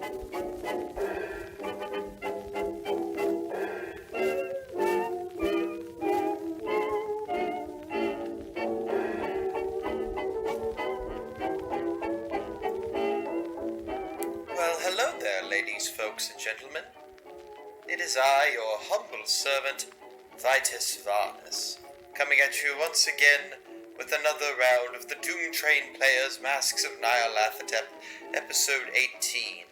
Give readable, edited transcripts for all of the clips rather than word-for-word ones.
Well, hello there, ladies, folks, and gentlemen. It is I, your humble servant, vitusvarnus, coming at you once again with another round of the Doom Train Players Masks of Nyarlathotep, episode 18.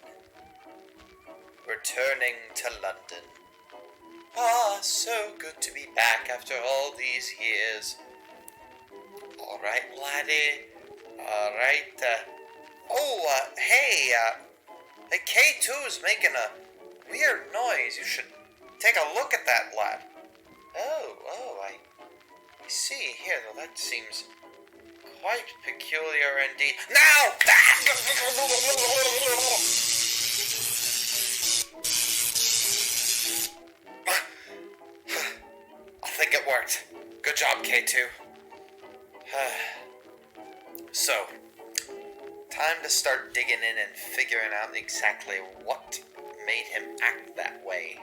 Returning to London. Ah, so good to be back after all these years. Alright, laddie. Alright, hey, K2's making a weird noise. You should take a look at that, lad. I see here, though. That seems quite peculiar indeed. Now! I think it worked. Good job, K2. So, time to start digging in and figuring out exactly what made him act that way.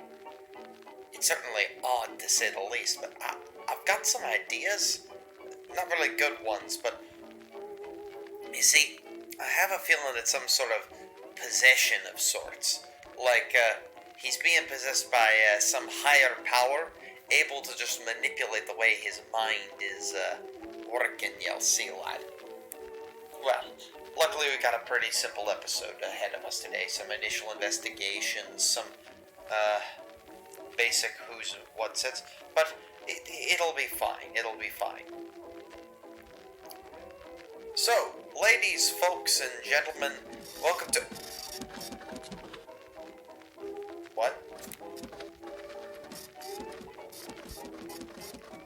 It's certainly odd, to say the least, but I've got some ideas. Not really good ones, but you see, I have a feeling it's some sort of possession of sorts. Like, he's being possessed by some higher power, able to just manipulate the way his mind is working, you'll see, lad. Well, luckily we got a pretty simple episode ahead of us today. Some initial investigations, some basic who's and what's it, but it'll be fine. It'll be fine. So, ladies, folks, and gentlemen, welcome to... What?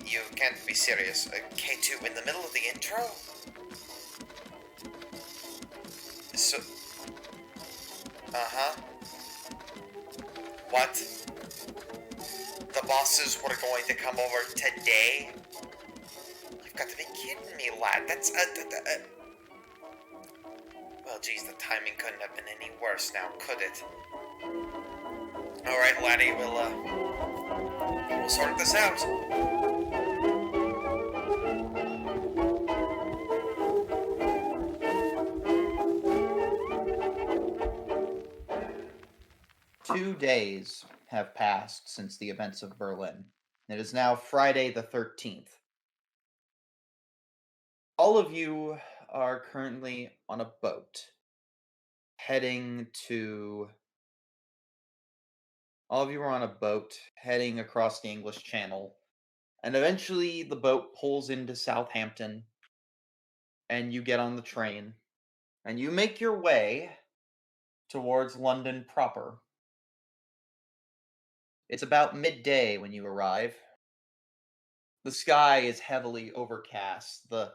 You can't be serious. K2 in the middle of the intro? So... Uh-huh. What? The bosses were going to come over today? You've got to be kidding me, lad. That's Well, geez, the timing couldn't have been any worse now, could it? Alright, laddie, we'll sort this out. Two days have passed since the events of Berlin. It is now Friday the 13th. All of you are currently on a boat heading across the English Channel, and eventually the boat pulls into Southampton, and you get on the train, and you make your way towards London proper. It's about midday when you arrive. The sky is heavily overcast. The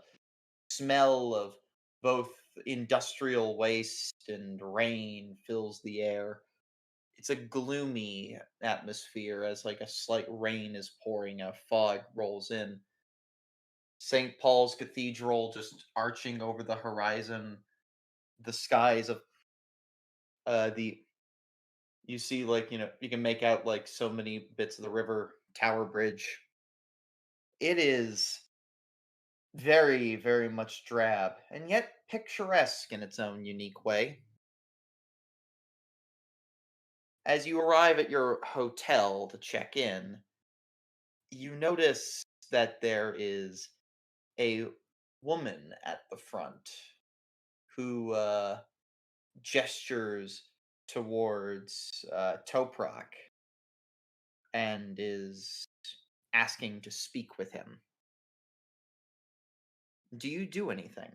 smell of both industrial waste and rain fills the air. It's a gloomy atmosphere as like a slight rain is pouring, a fog rolls in. St. Paul's Cathedral just arching over the horizon. The skies of you see, like, you can make out like so many bits of the river, Tower Bridge. It is very, very much drab, and yet picturesque in its own unique way. As you arrive at your hotel to check in, you notice that there is a woman at the front who gestures towards Toprak and is asking to speak with him. Do you do anything?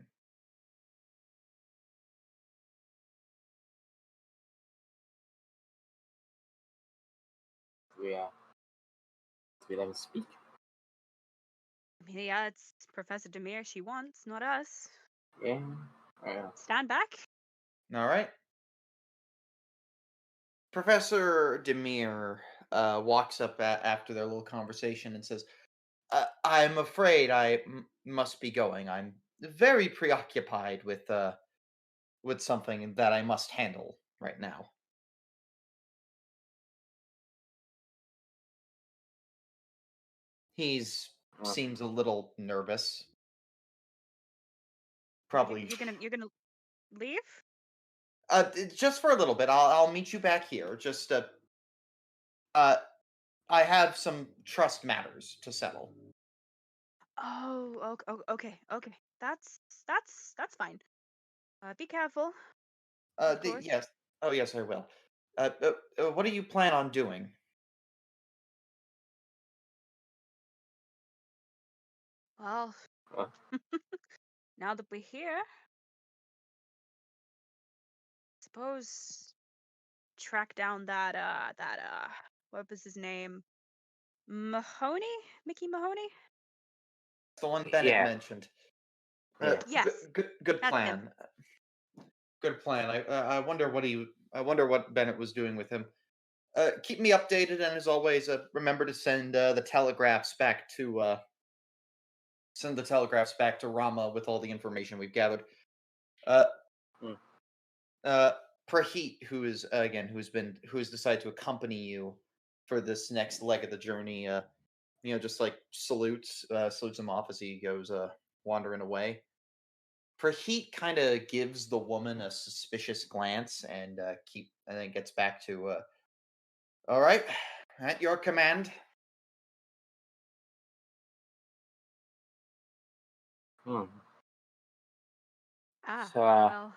Do we let him speak? I mean, yeah, it's Professor Demir she wants, not us. Yeah. Stand back. All right. Professor Demir walks up after their little conversation and says, I'm afraid I must be going. I'm very preoccupied with something that I must handle right now. He's Oh. seems a little nervous. Probably. You're gonna leave? Just for a little bit. I'll meet you back here. Just I have some trust matters to settle. Oh, okay. That's fine. Be careful. Of course. Yes. Oh, yes, I will. What do you plan on doing? Well, Uh. now that we're here, suppose track down that what was his name? Mahoney? Mickey Mahoney? The one Bennett Yeah. mentioned. Yeah. Yes, Good that's him. plan. Good plan. I wonder what Bennett was doing with him. Keep me updated, and as always, remember to send the telegraphs back to Rama with all the information we've gathered. Hmm. Prejit, who has decided to accompany you for this next leg of the journey, just like salutes him off as he goes wandering away. Prejit kind of gives the woman a suspicious glance and then gets back to all right, at your command. Hmm. Ah, So, well,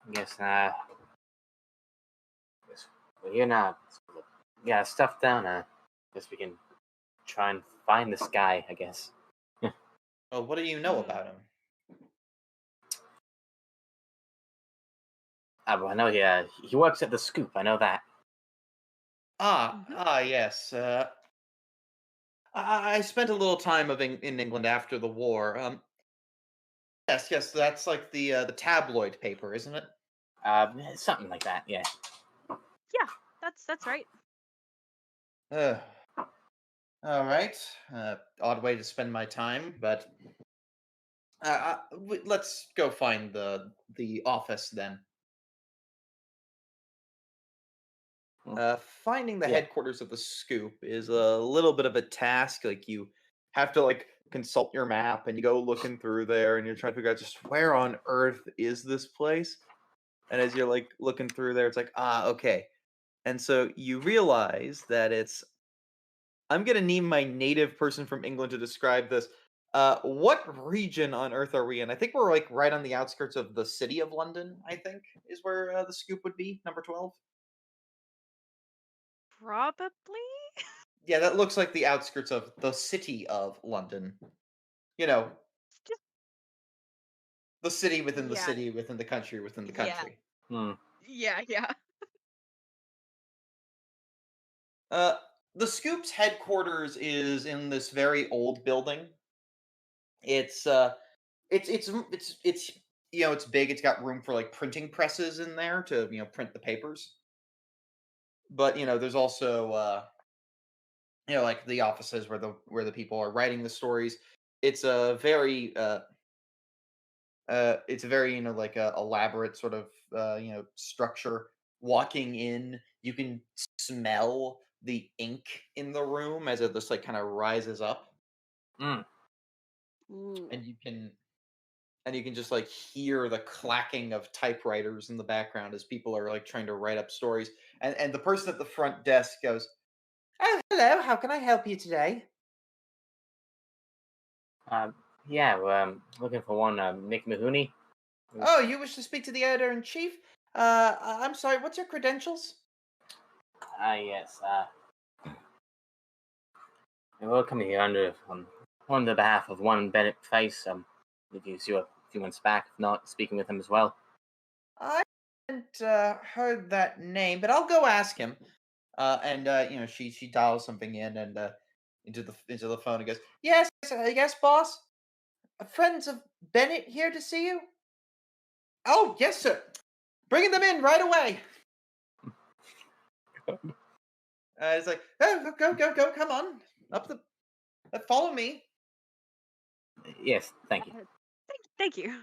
I guess we're here now. Yeah, stuff down. Guess we can try and find this guy. I guess. Well, what do you know Hmm. about him? Well, I know he works at the Scoop. I know that. Yes. I spent a little time in England after the war. Yes, that's like the tabloid paper, isn't it? Something like that. Yeah. yeah, that's right. Uh, all right. Odd way to spend my time, but let's go find the office then. Finding the Yeah. headquarters of the Scoop is a little bit of a task. Like you have to consult your map and you go looking through there and you're trying to figure out just where on earth is this place. And as you're looking through there, it's like, okay. And so you realize that I'm gonna need my native person from England to describe this. What region on Earth are we in? I think we're right on the outskirts of the city of London. I think is where the Scoop would be, number 12. Probably. Yeah, that looks like the outskirts of the city of London. You know, Just the city within the yeah, city within the country within the yeah, country. Hmm. yeah. Uh, the Scoop's headquarters is in this very old building. It's it's big. It's got room for printing presses in there to print the papers. But there's also like the offices where the people are writing the stories. It's a very elaborate sort of structure. Walking in, you can smell the ink in the room as it just kind of rises up, Mm. Ooh. and you can just hear the clacking of typewriters in the background as people are trying to write up stories. And the person at the front desk goes, "Oh, hello. How can I help you today?" Yeah. Looking for one. Mick Mahoney. "Oh, you wish to speak to the editor in chief? I'm sorry. What's your credentials?" Yes. We're coming here on the behalf of one Bennett Face. If you see a few months back, if not, speaking with him as well. I haven't heard that name, but I'll go ask him. She dials something in and into the phone and goes, "Yes, yes, boss. Friends of Bennett here to see you." "Oh, yes, sir. Bringing them in right away." It's like, "Oh, go, come on, up the, follow me." Yes, thank you. Thank you.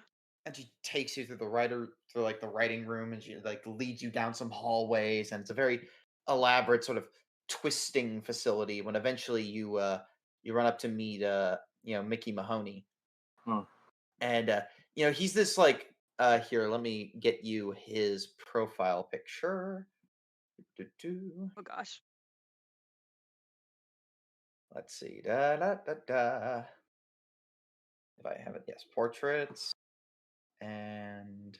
And she takes you through the writing room, and she leads you down some hallways, and it's a very elaborate sort of twisting facility when eventually you run up to meet Mickey Mahoney. And he's this like here, let me get you his profile picture. Oh gosh. Let's see. Da, da, da, da. If I have it, yes, portraits and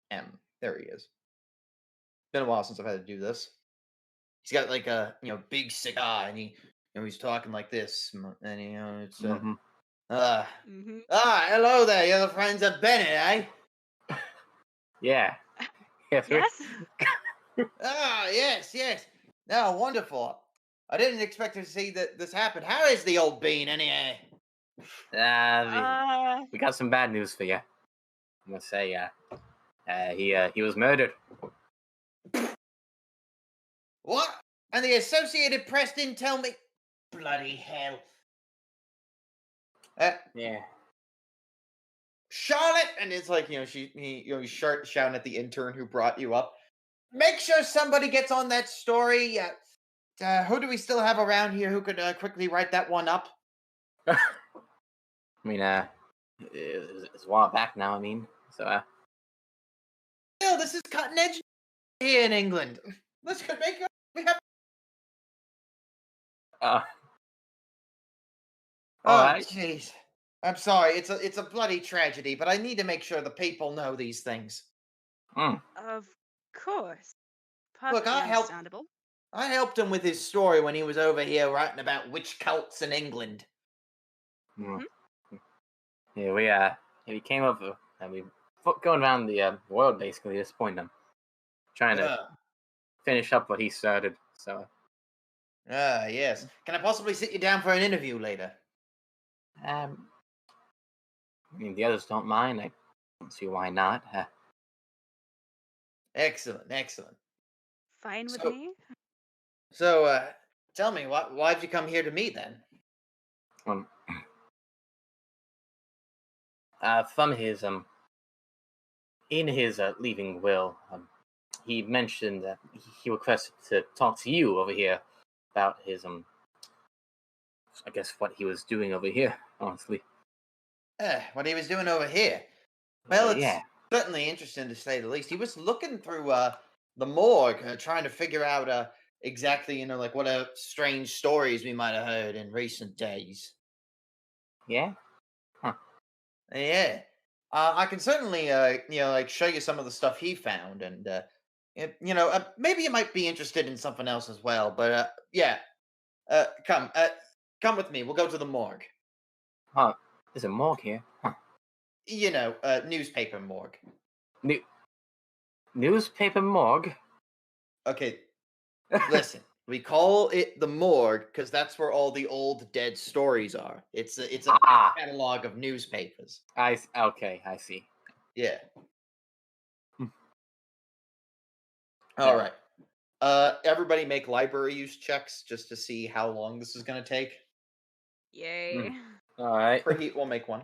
M. There he is. Been a while since I've had to do this. He's got like a big cigar, and he's talking like this, and it's hello there, you're the friends of Bennett, eh? Yeah. Yes. Yes. Yes. No, wonderful. I didn't expect to see that this happen. How is the old bean, anyhow? We got some bad news for you. I'm gonna say, he was murdered. What? And the Associated Press didn't tell me? Bloody hell. Yeah. Charlotte, and it's like he's shouting at the intern who brought you up. Make sure somebody gets on that story. Who do we still have around here who could quickly write that one up? I mean, it's a while back now. I mean, so. Still, this is cutting edge here in England. This could make we have. All right. Jeez. I'm sorry. It's a bloody tragedy, but I need to make sure the people know these things. Of course. Look, Perfectly understandable. I helped him with his story when he was over here writing about witch cults in England. Yeah, we came up and we going around the world basically at this point. I'm trying to finish up what he started. So. Yes. Can I possibly sit you down for an interview later? I mean, the others don't mind. I don't see why not. Excellent. Fine with me. So, tell me, why'd you come here to me then? From his in his leaving will, he mentioned that he requested to talk to you over here about his I guess what he was doing over here. Honestly, what he was doing over here? Well, it's yeah. certainly interesting to say the least. He was looking through the morgue, trying to figure out exactly like what strange stories we might have heard in recent days. Yeah. Huh. Yeah. I can certainly show you some of the stuff he found, and maybe you might be interested in something else as well. But come with me. We'll go to the morgue. Huh? There's a morgue here. Huh. Newspaper morgue. Newspaper morgue? Okay, listen. We call it the morgue because that's where all the old dead stories are. It's a catalog of newspapers. I see. Yeah. All right. Everybody make library use checks just to see how long this is going to take. Yay. All right. Prejit will make one.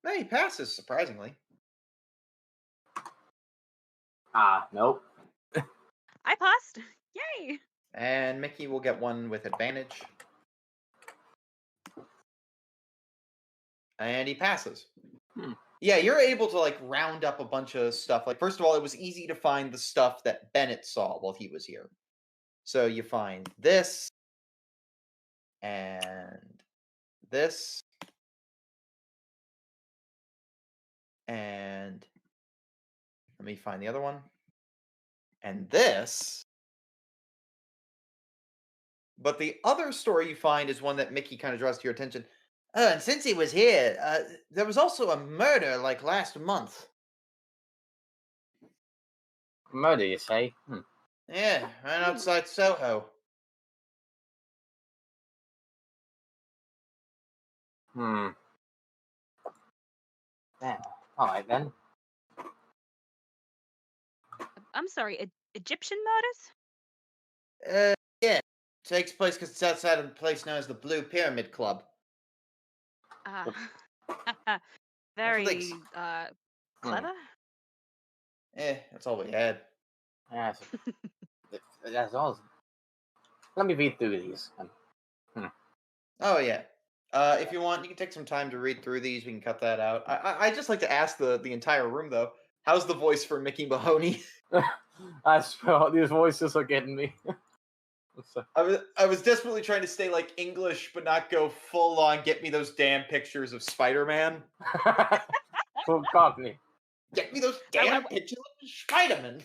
No, he passes, surprisingly. Nope. I passed. Yay. And Mickey will get one with advantage. And he passes. Yeah, you're able to round up a bunch of stuff. First of all, it was easy to find the stuff that Bennett saw while he was here. So you find this and this and let me find the other one and this. But the other story you find is one that Mickey kind of draws to your attention. And since he was here, there was also a murder last month. Murder, you say? Yeah, right outside Soho. Yeah. All right then. I'm sorry, Egyptian murders? Yeah. Takes place because it's outside of the place known as the Blue Pyramid Club. Very clever. That's all we had. Yeah, That's all. Let me read through these. Oh yeah. If you want, you can take some time to read through these. We can cut that out. I just like to ask the entire room though. How's the voice for Mickey Mahoney? I swear, these voices are getting me. So, I was desperately trying to stay like English, but not go full on. Get me those damn pictures of Spider-Man. who got me? Get me those I- damn pictures of Spider-Man.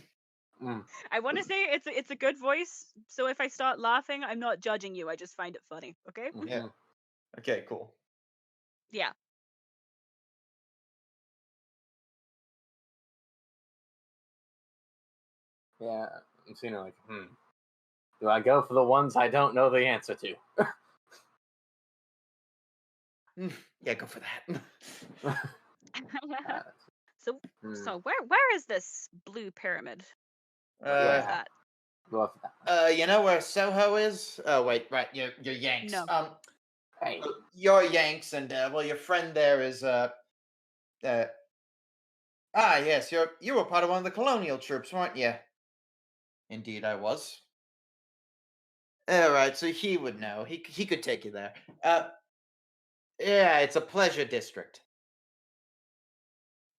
I want to say it's a good voice, so if I start laughing, I'm not judging you. I just find it funny. Okay? Yeah. Okay, cool. Yeah. Yeah, I'm seeing it like, do I go for the ones I don't know the answer to? Yeah, go for that. So Hmm. so where is this blue pyramid? What Uh, is that? Go for that. You know where Soho is? Oh wait, right, you're Yanks. No. Hey, You're Yanks, and well, your friend there is yes, you were part of one of the colonial troops, weren't you? Indeed, I was. All right, so he would know. He could take you there. Yeah, it's a pleasure district.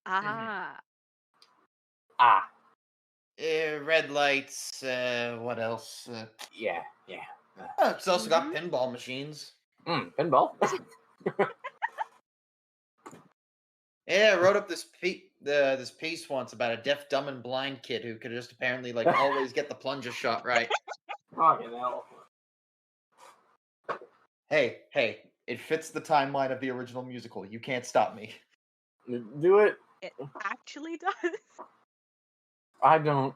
Ah. Red lights. What else? yeah. Oh, it's also got pinball machines. Pinball. Yeah, I wrote up this this piece once about a deaf, dumb, and blind kid who could just apparently like always get the plunger shot right. Fucking hell. Hey, it fits the timeline of the original musical. You can't stop me. Do it. It actually does. I don't.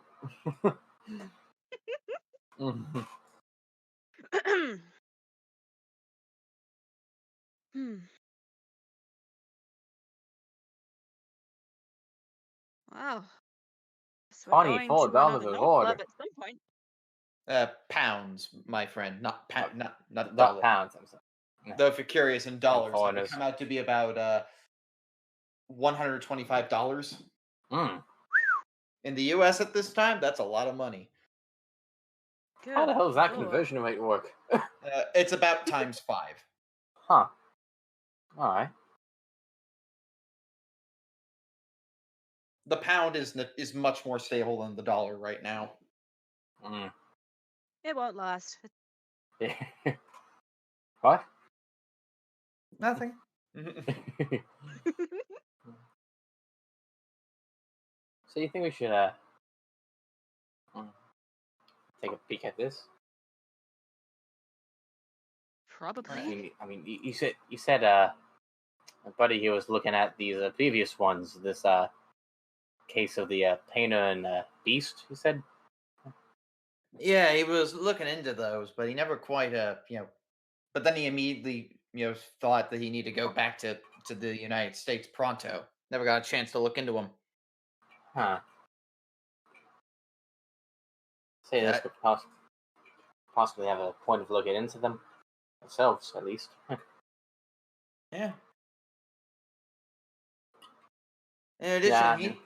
Mhm. Wow. So we're going to $24 another a night order. club at some point. Pounds, my friend, not not Not dollars. pounds. I'm sorry. Though if you're curious, in dollars, that would foreigners. come out to be about $125. In the U.S. at this time, that's a lot of money. Good. How the hell does that Lord. conversion rate work? It's about times 5. Huh. Alright. The pound is much more stable than the dollar right now. It won't last. What? Nothing. So you think we should take a peek at this? Probably. I mean, you said my buddy here was looking at these previous ones. This case of the painter and beast. You said. Yeah, he was looking into those, but he never quite But then he immediately thought that he needed to go back to the United States pronto. Never got a chance to look into them. Huh. Say this could possibly have a point of looking into them ourselves, at least. Yeah. In addition,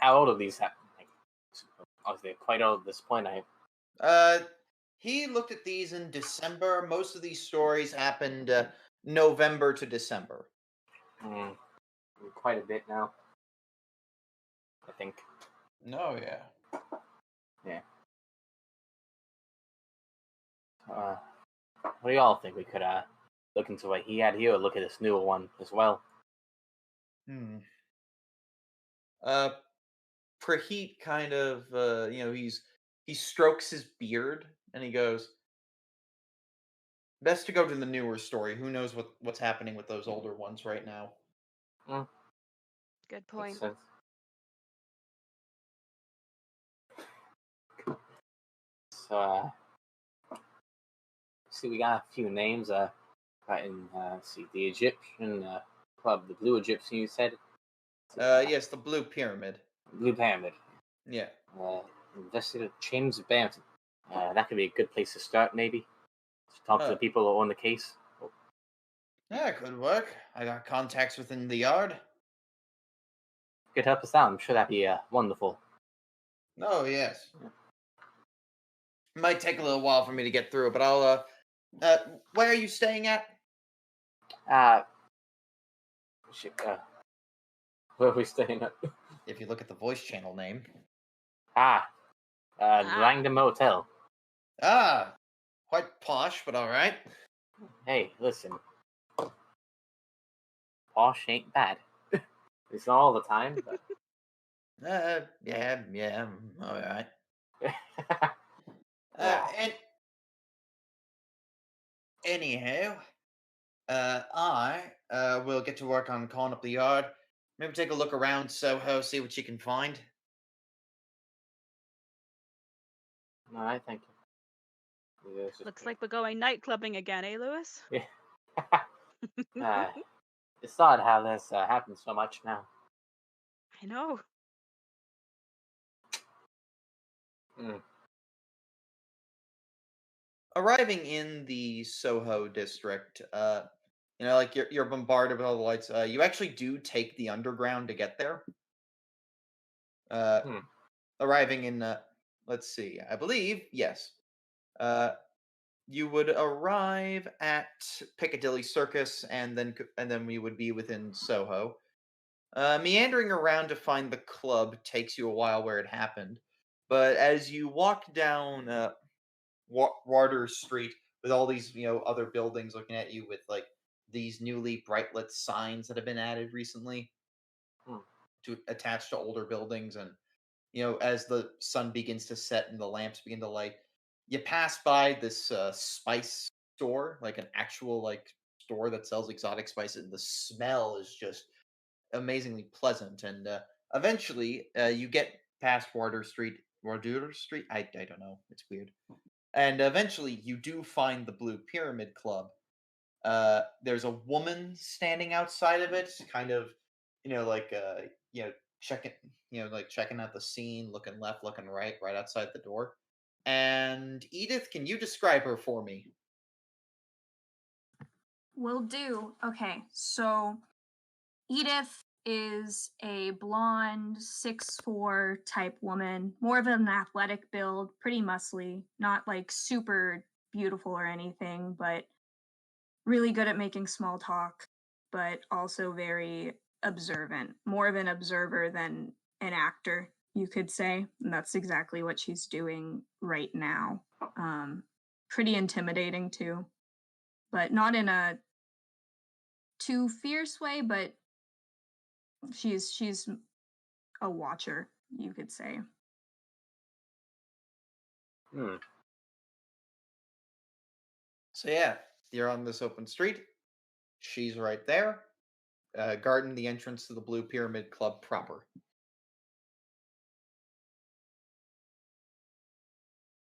how old are these? Obviously, quite old at this point. He looked at these in December. Most of these stories happened November to December. Quite a bit now, I think. No, yeah. Yeah. What do y'all think? We could look into what he had here, or look at this newer one as well. Prejit kind of he strokes his beard and he goes, best to go to the newer story. Who knows what's happening with those older ones right now? Good point. Makes sense. So, see, we got a few names. Right in, see, the Egyptian club, the Blue Egyptian. You said. Yes, the Blue Pyramid. Blue Pyramid. Yeah. Investigator James Banton. That could be a good place to start, maybe. To talk to the people who own the case. Yeah, it could work. I got contacts within the yard. Could help us out. I'm sure that'd be wonderful. Oh, yes. It might take a little while for me to get through, but I'll. Where are you staying at? Shit, where are we staying at? If you look at the voice channel name. Langdon Motel. Ah, quite posh, but all right. Hey, listen. Posh ain't bad. It's not all the time, but... Yeah, all right. Wow. And anyhow, I will get to work on calling up the yard. Maybe take a look around Soho, see what you can find. All right, thank you. Yeah, Looks like we're going night clubbing again, eh, Lewis? Yeah. It's odd how this happens so much now. I know. Arriving in the Soho district, like you're bombarded with all the lights. You actually do take the underground to get there. Arriving in, let's see, I believe, yes. You would arrive at Piccadilly Circus, and then we would be within Soho. Meandering around to find the club takes you a while where it happened, but as you walk down Warder Street with all these other buildings looking at you with like these newly bright lit signs that have been added recently to attach to older buildings, and as the sun begins to set and the lamps begin to light, you pass by this spice store, like an actual store that sells exotic spices. The smell is just amazingly pleasant, and eventually you get past Warder Street. I don't know. It's weird. And eventually you do find the Blue Pyramid Club. There's a woman standing outside of it, kind of, checking, checking out the scene, looking left, looking right outside the door. And Edith, can you describe her for me? Will do. Okay, so Edith is a blonde 6'4" type woman, more of an athletic build, pretty muscly, not like super beautiful or anything, but really good at making small talk, but also very observant, more of an observer than an actor, you could say. And that's exactly what she's doing right now. Pretty intimidating too, but not in a too fierce way, but she's a watcher, you could say. So yeah, you're on this open street. She's right there, guarding the entrance to the Blue Pyramid Club proper.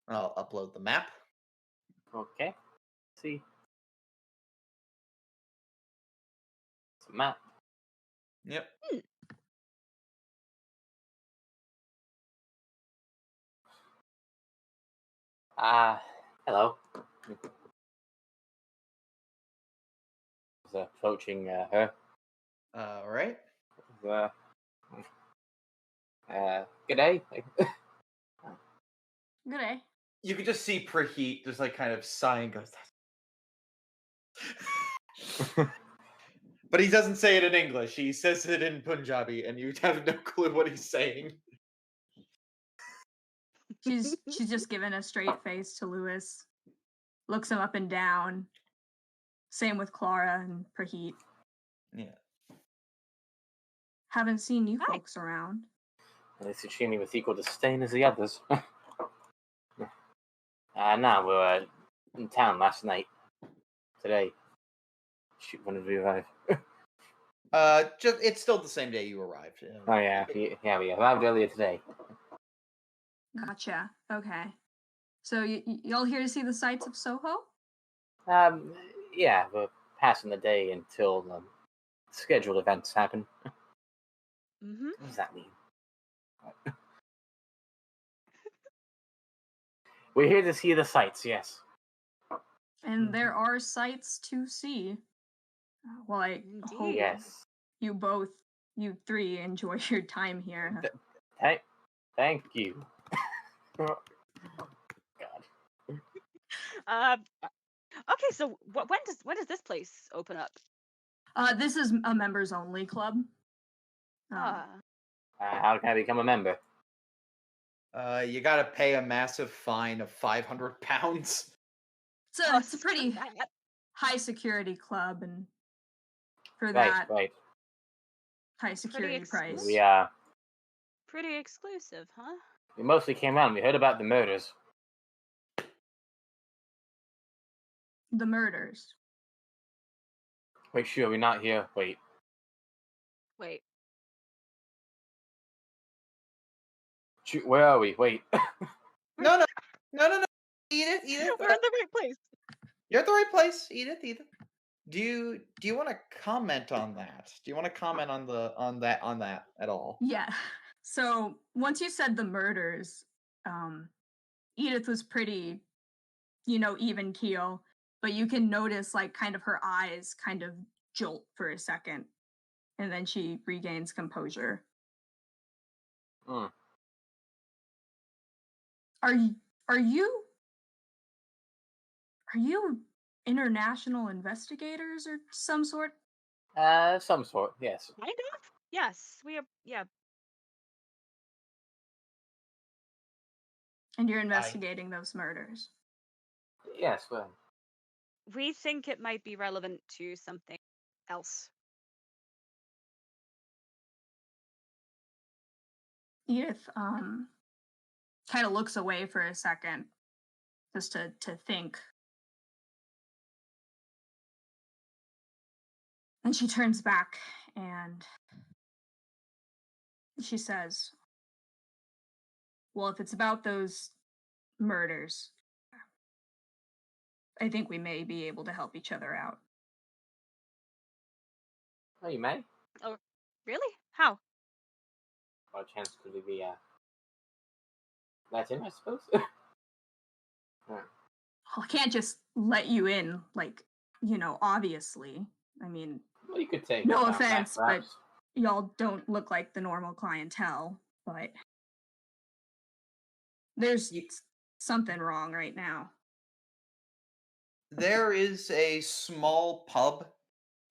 I'll upload the map. Okay. See. It's a map. Yep. Hello. Was approaching her. All right. Good day. Good day. You could just see Prejit just like kind of sighing, goes. But he doesn't say it in English. He says it in Punjabi, and you have no clue what he's saying. She's just given a straight face to Lewis. Looks him up and down. Same with Clara and Prejit. Yeah. Haven't seen you folks around. At least you treat me with equal disdain as the others. No, we were in town last night. Today. Shoot, when did we arrive? It's still the same day you arrived. Oh yeah, we arrived earlier today. Gotcha. Okay. So y'all here to see the sights of Soho? Yeah, we're passing the day until scheduled events happen. Mm-hmm. What does that mean? We're here to see the sights, yes. And there are sights to see. Well, I hope yes. you three, enjoy your time here. Thank you. God. Okay, so when does this place open up? This is a members only club. Ah, How can I become a member? You gotta pay a massive fine of 500 pounds. It's a pretty that. high security club, and for Right, that right. high security price. We Pretty exclusive, huh? we mostly came around. We heard about the murders. The murders. Wait, sure, we're not here. Wait. Wait. Where are we? Wait. No. Edith. We're in the right place. You're at the right place, Edith. Do you want to comment on that? Do you want to comment on that at all? Yeah. So once you said the murders, Edith was pretty, even keel, but you can notice like kind of her eyes kind of jolt for a second, and then she regains composure. Hmm. Are you international investigators or some sort? Some sort, yes. Kind of? Yes, we are. Yeah. And you're investigating those murders. Yes, well. We think it might be relevant to something else. Edith kind of looks away for a second just to think. And she turns back and she says, well, if it's about those murders, I think we may be able to help each other out. Oh, you may? Oh, really? How? What chance could we be, let in, I suppose? Well, I can't just let you in, obviously. I mean, Well, you could take no us out back, offense, but perhaps. y'all don't look like the normal clientele, but there's something wrong right now. There is a small pub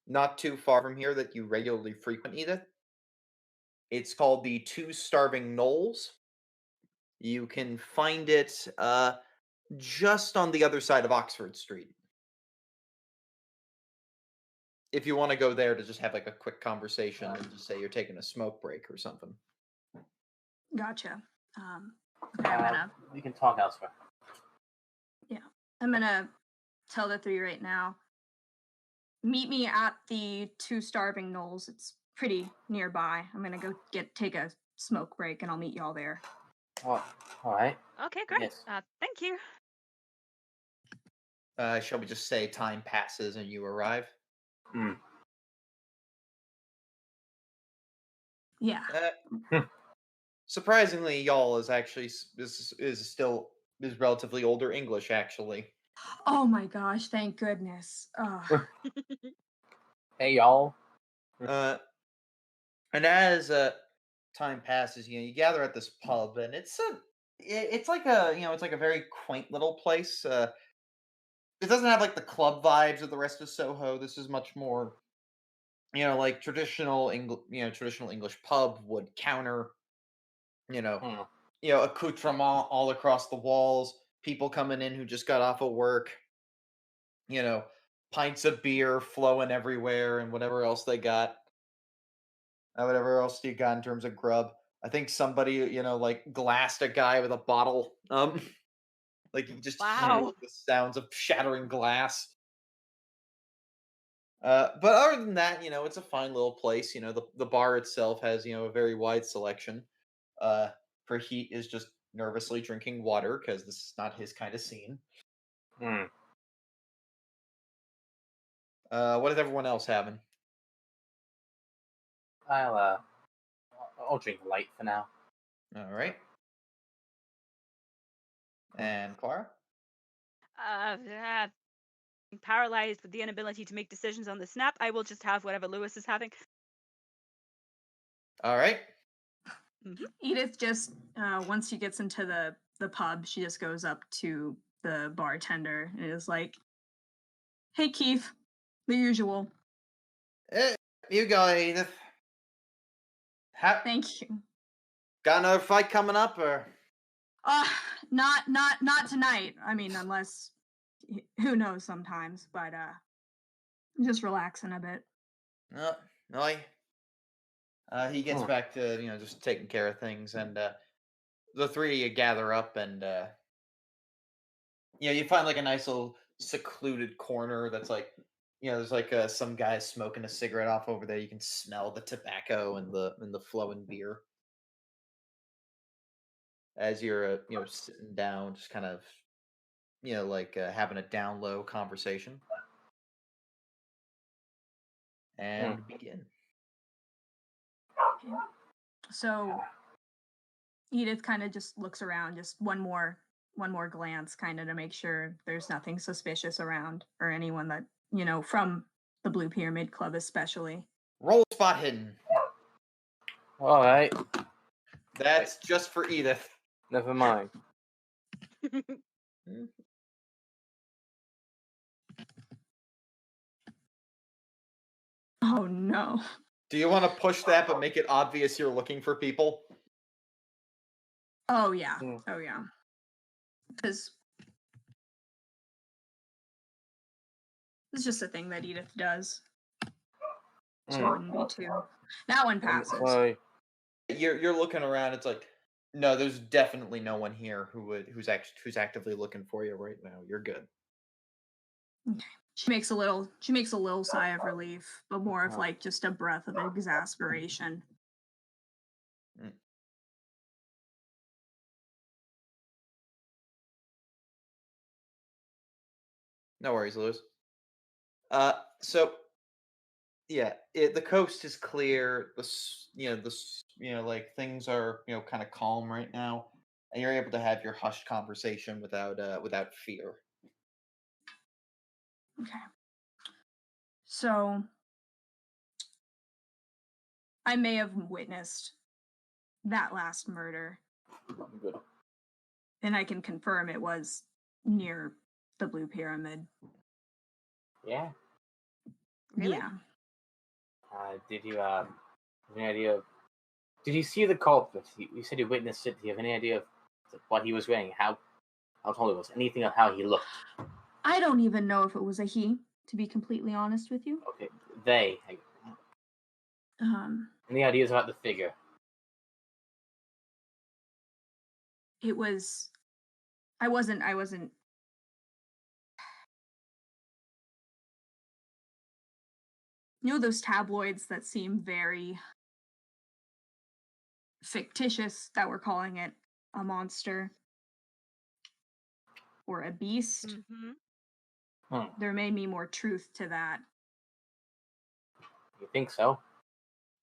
not too far from here that you regularly frequent, Edith. It's called the Two Starving Knolls. You can find it just on the other side of Oxford Street. If you want to go there to just have like a quick conversation and just say you're taking a smoke break or something. Gotcha. Okay, We can talk elsewhere. I'm gonna tell the three right now. Meet me at the Two Starving Knolls. It's pretty nearby. I'm gonna go take a smoke break, and I'll meet y'all there. Oh, all right. Okay, great. Yes. Thank you. Shall we just say time passes and you arrive? Yeah. Surprisingly, y'all is actually is relatively older English, actually. Oh my gosh! Thank goodness. Hey, y'all. And as time passes, you gather at this pub, and it's like a very quaint little place. It doesn't have like the club vibes of the rest of Soho. This is much more, like traditional English pub, wood counter, accoutrement all across the walls, people coming in who just got off of work, pints of beer flowing everywhere, and whatever else they got. Whatever else you got in terms of grub. I think somebody, like glassed a guy with a bottle. Like you just hear the sounds of shattering glass. But other than that, it's a fine little place. The bar itself has, a very wide selection. Prejit is just nervously drinking water because this is not his kind of scene. What is everyone else having? I'll drink light for now. All right. And Clara? Paralyzed with the inability to make decisions on the snap, I will just have whatever Lewis is having. All right. Mm-hmm. Edith just once she gets into the pub, she just goes up to the bartender and is like, "Hey, Keith, the usual." You go, Edith. Thank you. Got another fight coming up, or? Not tonight. I mean, unless who knows sometimes, but just relaxing a bit. No. He gets back to just taking care of things, and the three of you gather up, and you find like a nice little secluded corner that's like there's like some guy smoking a cigarette off over there. You can smell the tobacco and the flowing beer as you're sitting down, just kind of like having a down low conversation, and begin. So Edith kind of just looks around, just one more glance, kind of to make sure there's nothing suspicious around or anyone that from the Blue Pyramid Club, especially. Roll spot hidden. All right. That's just for Edith. Never mind. Oh no. Do you want to push that but make it obvious you're looking for people? Oh yeah. Because it's just a thing that Edith does. So it wouldn't be too. That one passes. Sorry. You're looking around. It's like, no, there's definitely no one here who's actively looking for you right now. You're good. Okay. She makes a little sigh of relief, but more of like just a breath of exasperation. No worries, Lewis. So yeah, the coast is clear. Like things are kind of calm right now, and you're able to have your hushed conversation without fear. Okay. So I may have witnessed that last murder. Good. And I can confirm it was near the Blue Pyramid. Yeah. Really? Yeah. Did you have any idea? Did you see the culprit? You said you witnessed it. Do you have any idea of what he was wearing? How tall he was? Anything of how he looked? I don't even know if it was a he, to be completely honest with you. Okay, they. Any ideas about the figure? It was. I wasn't. You know those tabloids that seem very fictitious that we're calling it a monster or a beast? Mm-hmm. There may be more truth to that. You think so?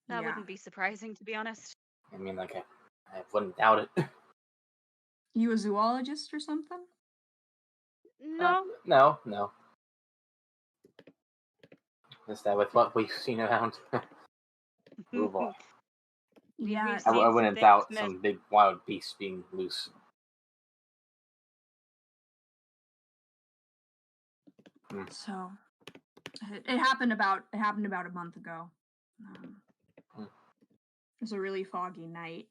That wouldn't be surprising, to be honest. I mean, like, I wouldn't doubt it. You a zoologist or something? No. No. Is that with what we've seen around? Move on. Yeah. I wouldn't doubt some big wild beast being loose. So it happened about a month ago. It was a really foggy night,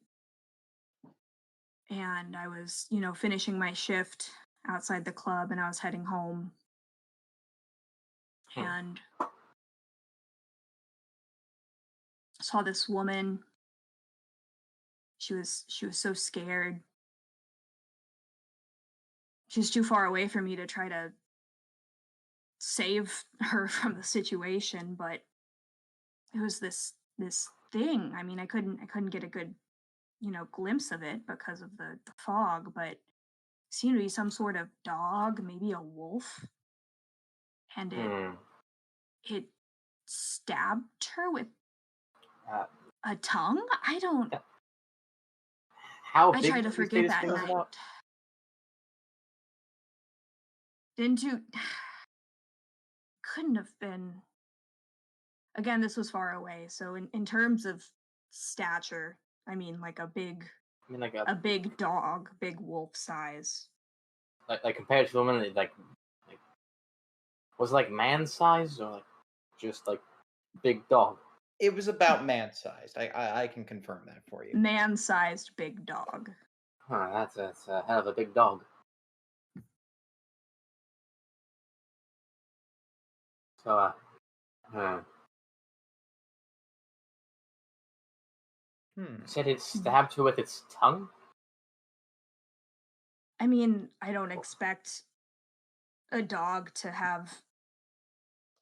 and I was finishing my shift outside the club, and I was heading home, and saw this woman. She was so scared. She was too far away from me to try to save her from the situation, but it was this thing. I mean, I couldn't get a good glimpse of it because of the fog, but it seemed to be some sort of dog, maybe a wolf, and it stabbed her with a tongue. How I big tried to forget that night. Didn't you? Couldn't have been. Again, this was far away, so in terms of stature, I mean like a big dog, big wolf size. like compared to the woman, like was it like man-sized or like just like big dog? It was about man-sized. I can confirm that for you. Man-sized big dog. Huh, that's a hell of a big dog. So, said it stabbed her with its tongue? I mean, I don't expect a dog to have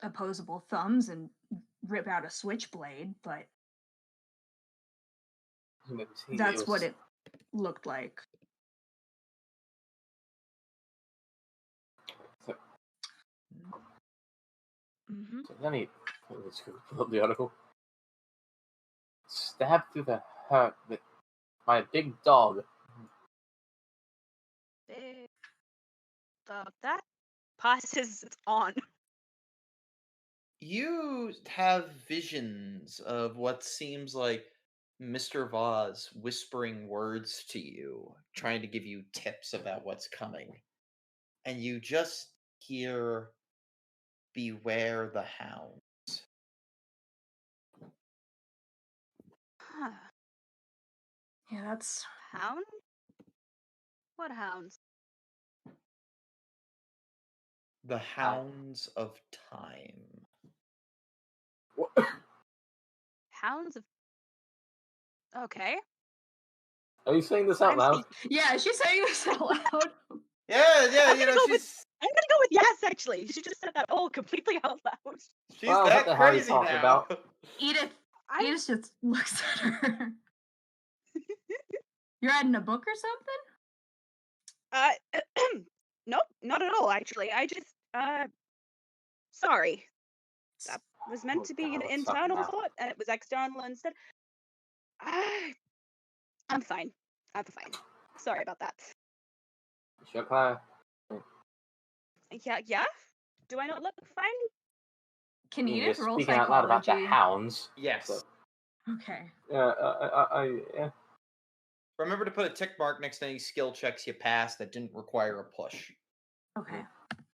opposable thumbs and rip out a switchblade, but that's what it looked like. So let me let's pull up the article. Stabbed through the heart by a big dog. That passes on. You have visions of what seems like Mr. Voz whispering words to you, trying to give you tips about what's coming. And you just hear, "Beware the hound." Huh. Yeah, that's Hound? What hounds? The hounds of time. Hounds of. Okay. Are you saying this out loud? yeah. She's saying this out loud. Yeah, I'm you gonna know, go I'm gonna go with yes. Actually, she just said that all completely out loud. she's Well, that what the hell are you crazy talking now. about? Edith just looks at her. You're reading a book or something? Nope, not at all. Actually, I just sorry. That was meant to be an internal thought, and it was external instead. I'm fine. I'm fine. Sorry about that. Sure, Clara? Yeah. Do I not look fine? Can You're Edith roll speaking out loud about the psychology? hounds. Yes. So. Okay. Yeah. Remember to put a tick mark next to any skill checks you passed that didn't require a push. Okay.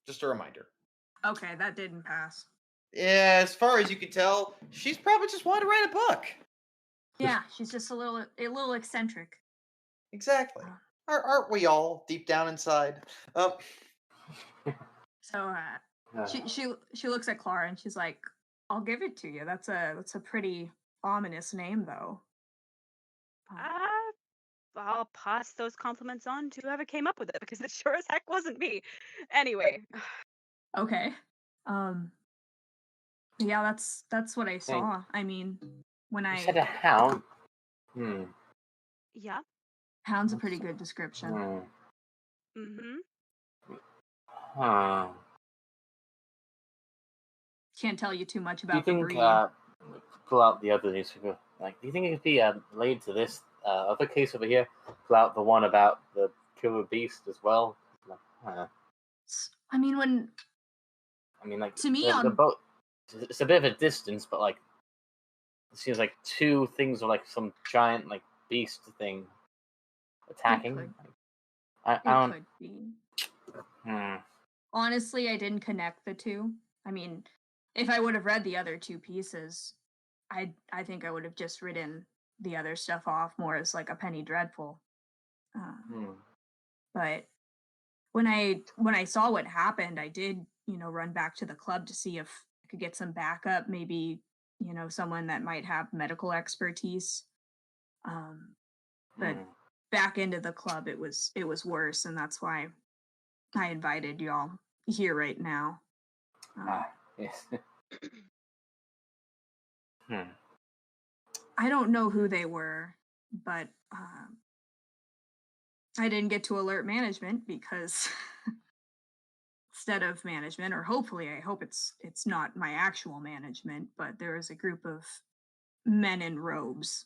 Just a reminder. Okay, that didn't pass. Yeah, as far as you can tell, she's probably just wanted to write a book. Yeah, she's just a little eccentric. Exactly. Aren't we all deep down inside? So she looks at Clara and she's like, "I'll give it to you. That's a pretty ominous name, though." I'll pass those compliments on to whoever came up with it because it sure as heck wasn't me. Anyway. Okay. Yeah, that's what I saw. I mean, when I said a hound. Yeah. Hound's a pretty good description. Huh. Can't tell you too much Do about you think, the breed. pull out the other newspaper? Like, do you think it could be related to this other case over here? Pull out the one about the killer beast as well. Like, I mean, like to me, the boat. It's a bit of a distance, but like it seems like two things are like some giant like beast thing attacking. It could be. Hmm. Honestly, I didn't connect the two. I mean, if I would have read the other two pieces, I think I would have just written the other stuff off more as like a penny dreadful. But when I saw what happened, I did, run back to the club to see if I could get some backup, maybe, someone that might have medical expertise. But back into the club, it was worse, and that's why I invited y'all here right now. Yes. I don't know who they were, but I didn't get to alert management because instead of management, or hopefully I hope it's not my actual management, but there was a group of men in robes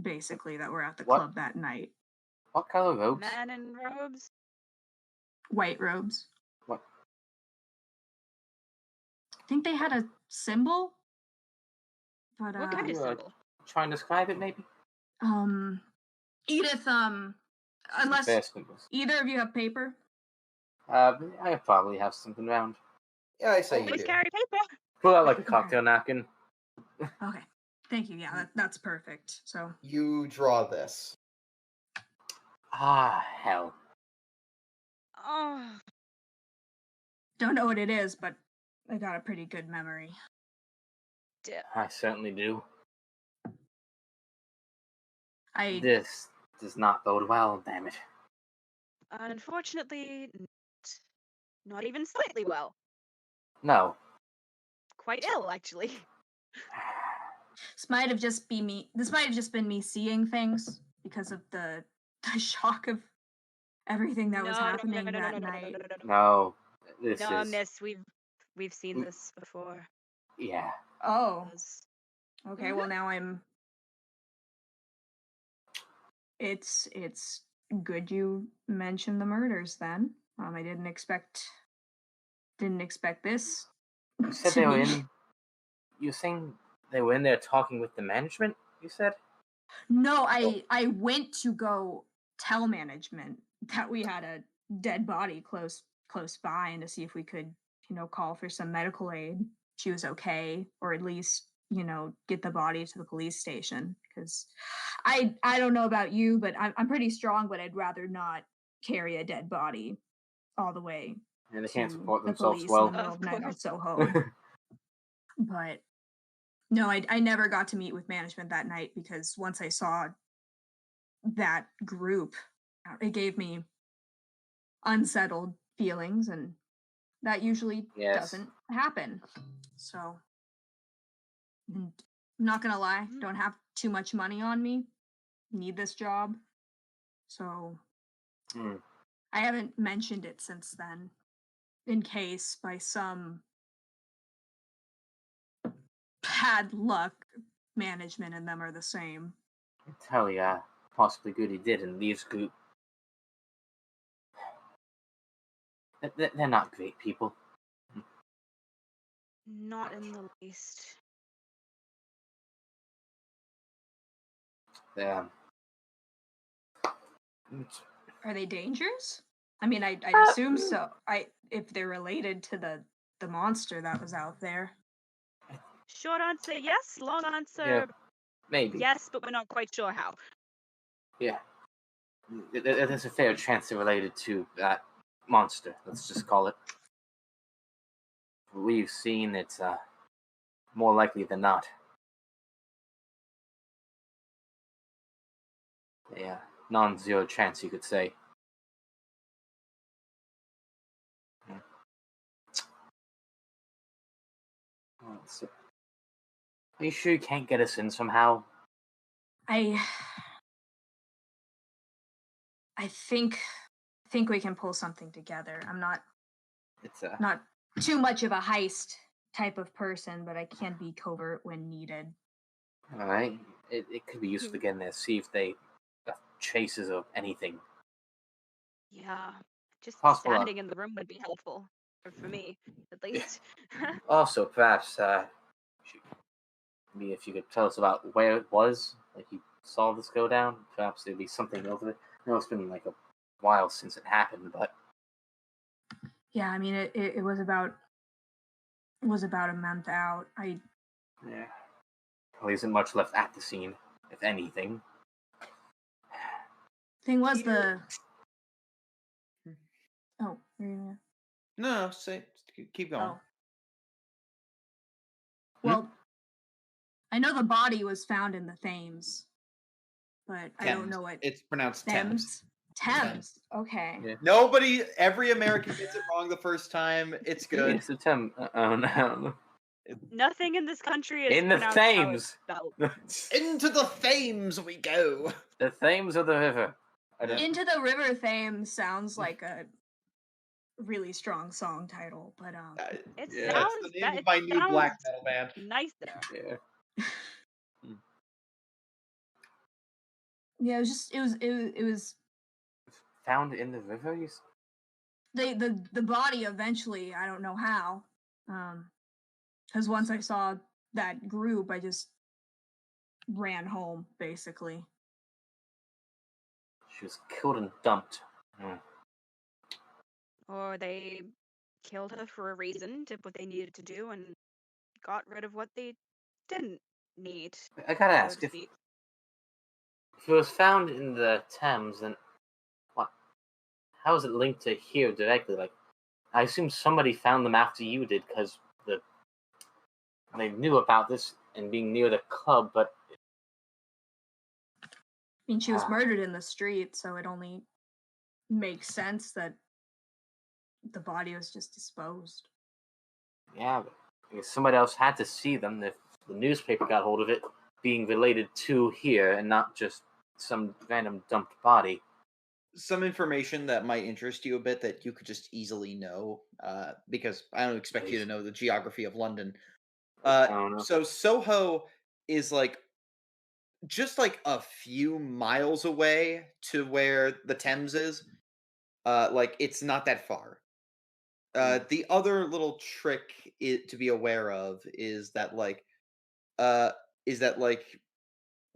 basically that were at the club that night. What color robes? Men in robes? White robes. What? I think they had a symbol. But what kind of symbol? Try and describe it maybe? Edith, unless either of you have paper. I probably have something around. Yeah, I say you Always do. carry paper. Pull out like a cocktail napkin. Okay. Thank you. Yeah, that's perfect. So You draw this. Ah, hell. Oh, don't know what it is, but I got a pretty good memory. dip. I certainly do. I This does not bode well, damn it. Unfortunately, not even slightly well. No. Quite ill, actually. this might have just been me. This might have just been me seeing things because of the shock of everything that was happening that night. No. This No, is... miss, we've seen this before. Yeah. Oh, Yes. okay. Well, now I'm. It's good you mentioned the murders. Then I didn't expect this. You said to they were be- in... You saying they were in there talking with the management, you said? No, I went to go tell management that we had a dead body close by and to see if we could, call for some medical aid. She was okay, or at least, get the body to the police station. Because I don't know about you, but I'm pretty strong, but I'd rather not carry a dead body all the way And they to can't support the themselves police well. in the middle of the night on course. Soho. But no, I never got to meet with management that night because once I saw that group, it gave me unsettled feelings, and that usually Yes. doesn't happen. So, and I'm not gonna lie, don't have too much money on me, need this job. So, I haven't mentioned it since then, in case by some bad luck, management and them are the same. Hell yeah. Possibly good he did in Leaves group. They're not great people. Not in the least. They're... Are they dangerous? I mean, I'd assume so. If they're related to the monster that was out there. Short answer, yes. Long answer, Yeah, maybe. yes, but we're not quite sure how. Yeah. There's a fair chance they're related to that monster, let's just call it. We've seen it's more likely than not. Yeah, non-zero chance, you could say. Are you sure you can't get us in somehow? I think we can pull something together. I'm not too much of a heist type of person, but I can be covert when needed. All right, it could be useful to get in there, see if they chases of anything. Yeah, just Possible, standing in the room would be helpful for me, at least. Also, perhaps maybe if you could tell us about where it was, like you saw this go down. Perhaps there'd be something over there. I know it's been like a while since it happened, but yeah, I mean it was about a month out. yeah, well, isn't much left at the scene, if anything. Thing was Peter- oh, yeah. No, keep going. Oh. Well, I know the body was found in the Thames, but I don't know what It's pronounced Thames. Thames. Okay. Yeah. Nobody, every American gets it wrong the first time. It's good. It's the Thames. Oh no. Nothing in this country is In the pronounced how it's Thames. spelled. Into the Thames we go. The Thames of the river. Into the River Thames sounds like a really strong song title, but It Yeah. sounds That's the name of my new black metal band. nicer. Yeah. yeah, it was Found in the river. the body eventually. I don't know how, because once I saw that group, I just ran home basically. She was killed and dumped. Or they killed her for a reason, did what they needed to do, and got rid of what they didn't need, I gotta so ask, to if speak. it was found in the Thames, then what? How is it linked to here directly? Like, I assume somebody found them after you did, because they knew about this and being near the club, but I mean, she was murdered in the street, so it only makes sense that the body was just disposed. yeah, but I guess somebody else had to see them if the newspaper got hold of it being related to here and not just some random dumped body. Some information that might interest you a bit that you could just easily know, because I don't expect you to know the geography of London. I don't know. So Soho is like just like a few miles away to where the Thames is. Like it's not that far. The other little trick to be aware of is that uh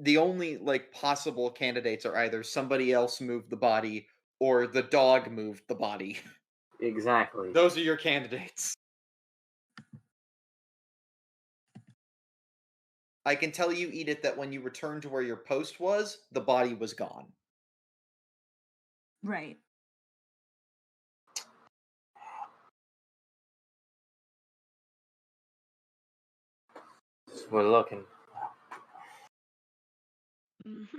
the only like possible candidates are either somebody else moved the body or the dog moved the body. Exactly. Those are your candidates. I can tell you, Edith, that when you returned to where your post was, the body was gone. Right. We're looking. Mm-hmm.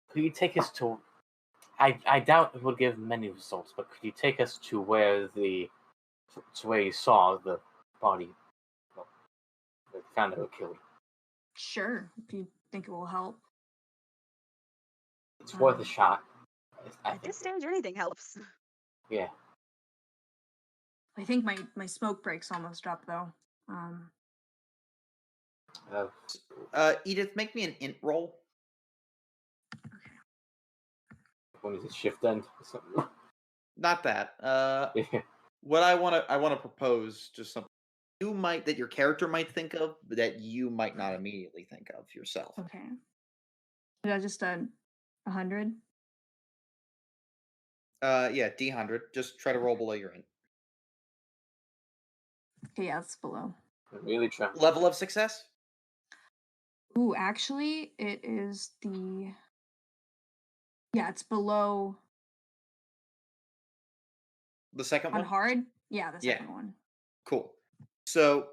Could you take us to? I doubt it would give many results, but could you take us to where you saw the body? Well, they found it killed. Sure, if you think it will help. It's worth a shot. I At think. this stage, anything helps. Yeah. I think my smoke break's almost up though. Edith, make me an int roll. When is it shift end? Not that. Yeah. What I want to propose just something that your character might think of, but that you might not immediately think of yourself. Okay. Is that just 100? Yeah, D100. Just try to roll below your int. Okay, yeah, it's below. Really try. Level of success? Ooh, actually, it is the. Yeah, it's below. The second On one? hard? Yeah, the Yeah. second one. Cool. So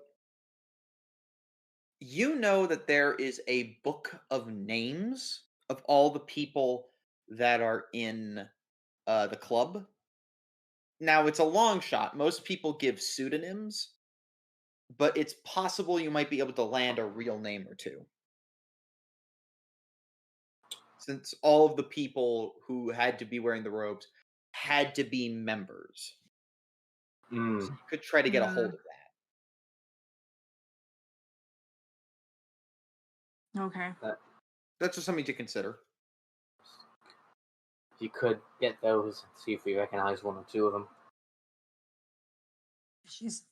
you know that there is a book of names of all the people that are in the club. Now, it's a long shot. Most people give pseudonyms, but it's possible you might be able to land a real name or two. Since all of the people who had to be wearing the robes had to be members. So you could try to get a hold of that. Okay. That's just something to consider. If you could get those, see if we recognize one or two of them. She's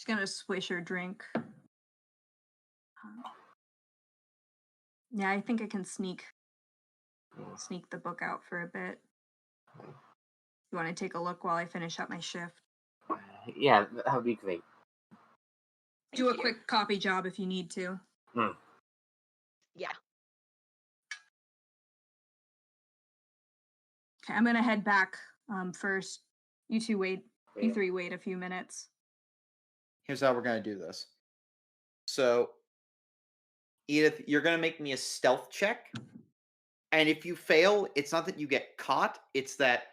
gonna swish her drink. Yeah, I think I can sneak the book out for a bit. You want to take a look while I finish up my shift? Yeah, that would be great. Do a quick copy job if you need to. Yeah. Okay, I'm gonna head back first. You two wait. You three wait a few minutes. Here's how we're going to do this. So, Edith, you're going to make me a stealth check. And if you fail, it's not that you get caught, it's that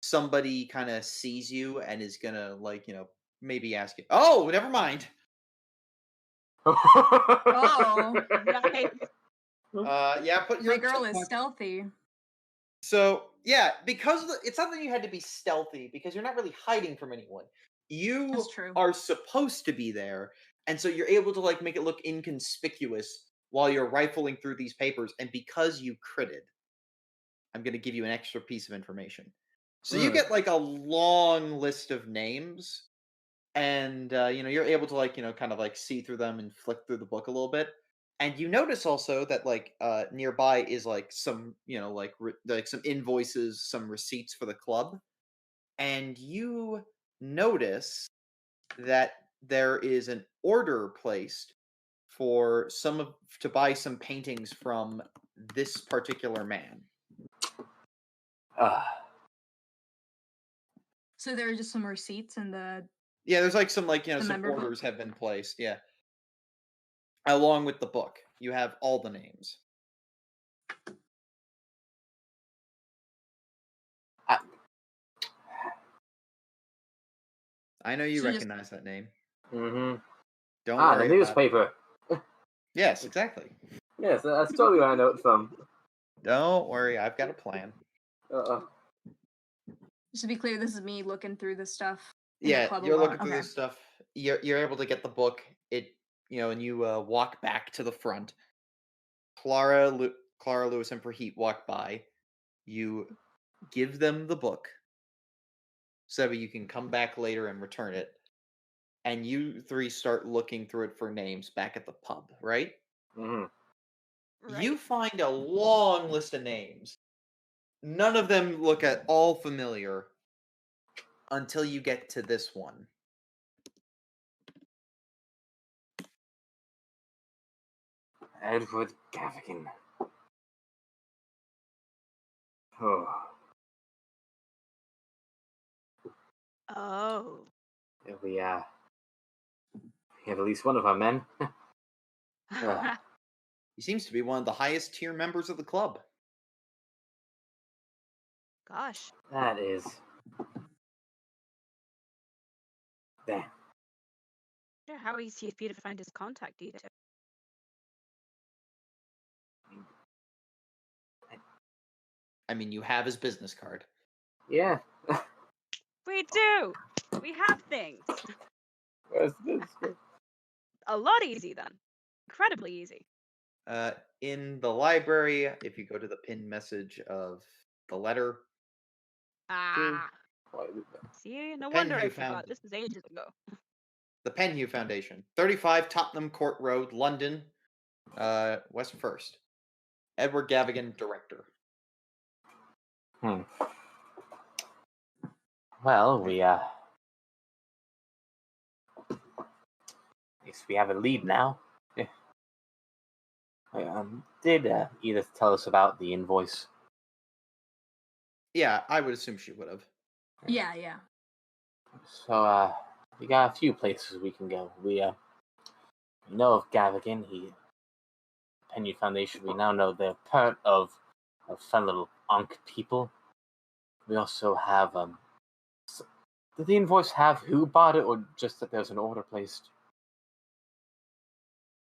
somebody kind of sees you and is going to, like, maybe ask you, oh, never mind. Oh, Nice. Yeah, put your my girl is stealthy. So, yeah, because it's not that you had to be stealthy, because you're not really hiding from anyone. You That's true. are supposed to be there, and so you're able to like make it look inconspicuous while you're rifling through these papers, and because you critted, I'm going to give you an extra piece of information. So you get like a long list of names, and you're able to like kind of like see through them and flick through the book a little bit. And you notice also that like nearby is like some like some invoices, some receipts for the club. and you notice that there is an order placed for to buy some paintings from this particular man. So there are just some receipts in the. Yeah, there's like some some member book? orders have been placed. Yeah, along with the book, you have all the names. I know you So just- recognize that name. Mm-hmm. Don't The worry about it. newspaper. Yes, exactly. Yes, that's totally where I know it from. Don't worry, I've got a plan. Just to be clear, this is me looking through this stuff. in the Yeah, club you're alone. looking through Okay. this stuff. You're able to get the book. And you walk back to the front. Clara, Lewis, and Prejit walk by. You give them the book, so you can come back later and return it. And you three start looking through it for names back at the pub, right? Mm-hmm. Right. You find a long list of names. None of them look at all familiar until you get to this one. Edward Gavigan. Oh. Oh. We have at least one of our men. He seems to be one of the highest tier members of the club. Gosh. That is. Damn. Yeah, how easy for you to find his contact details? I mean, you have his business card. Yeah. We do! We have things! Where's this? A lot easy then. Incredibly easy. In the library, if you go to the pinned message of the letter. Ah. Why is it there? See, no Pen wonder you I forgot. found. This was ages ago. The Penhew Foundation, 35 Tottenham Court Road, London, West First. Edward Gavigan, director. Well, we guess we have a lead now. Yeah. Did Edith tell us about the invoice? Yeah, I would assume she would have. Yeah. So we got a few places we can go. We know of Gavigan. Penny Foundation. We now know they're part of fun little Ankh people. We also have did the invoice have who bought it, or just that there's an order placed?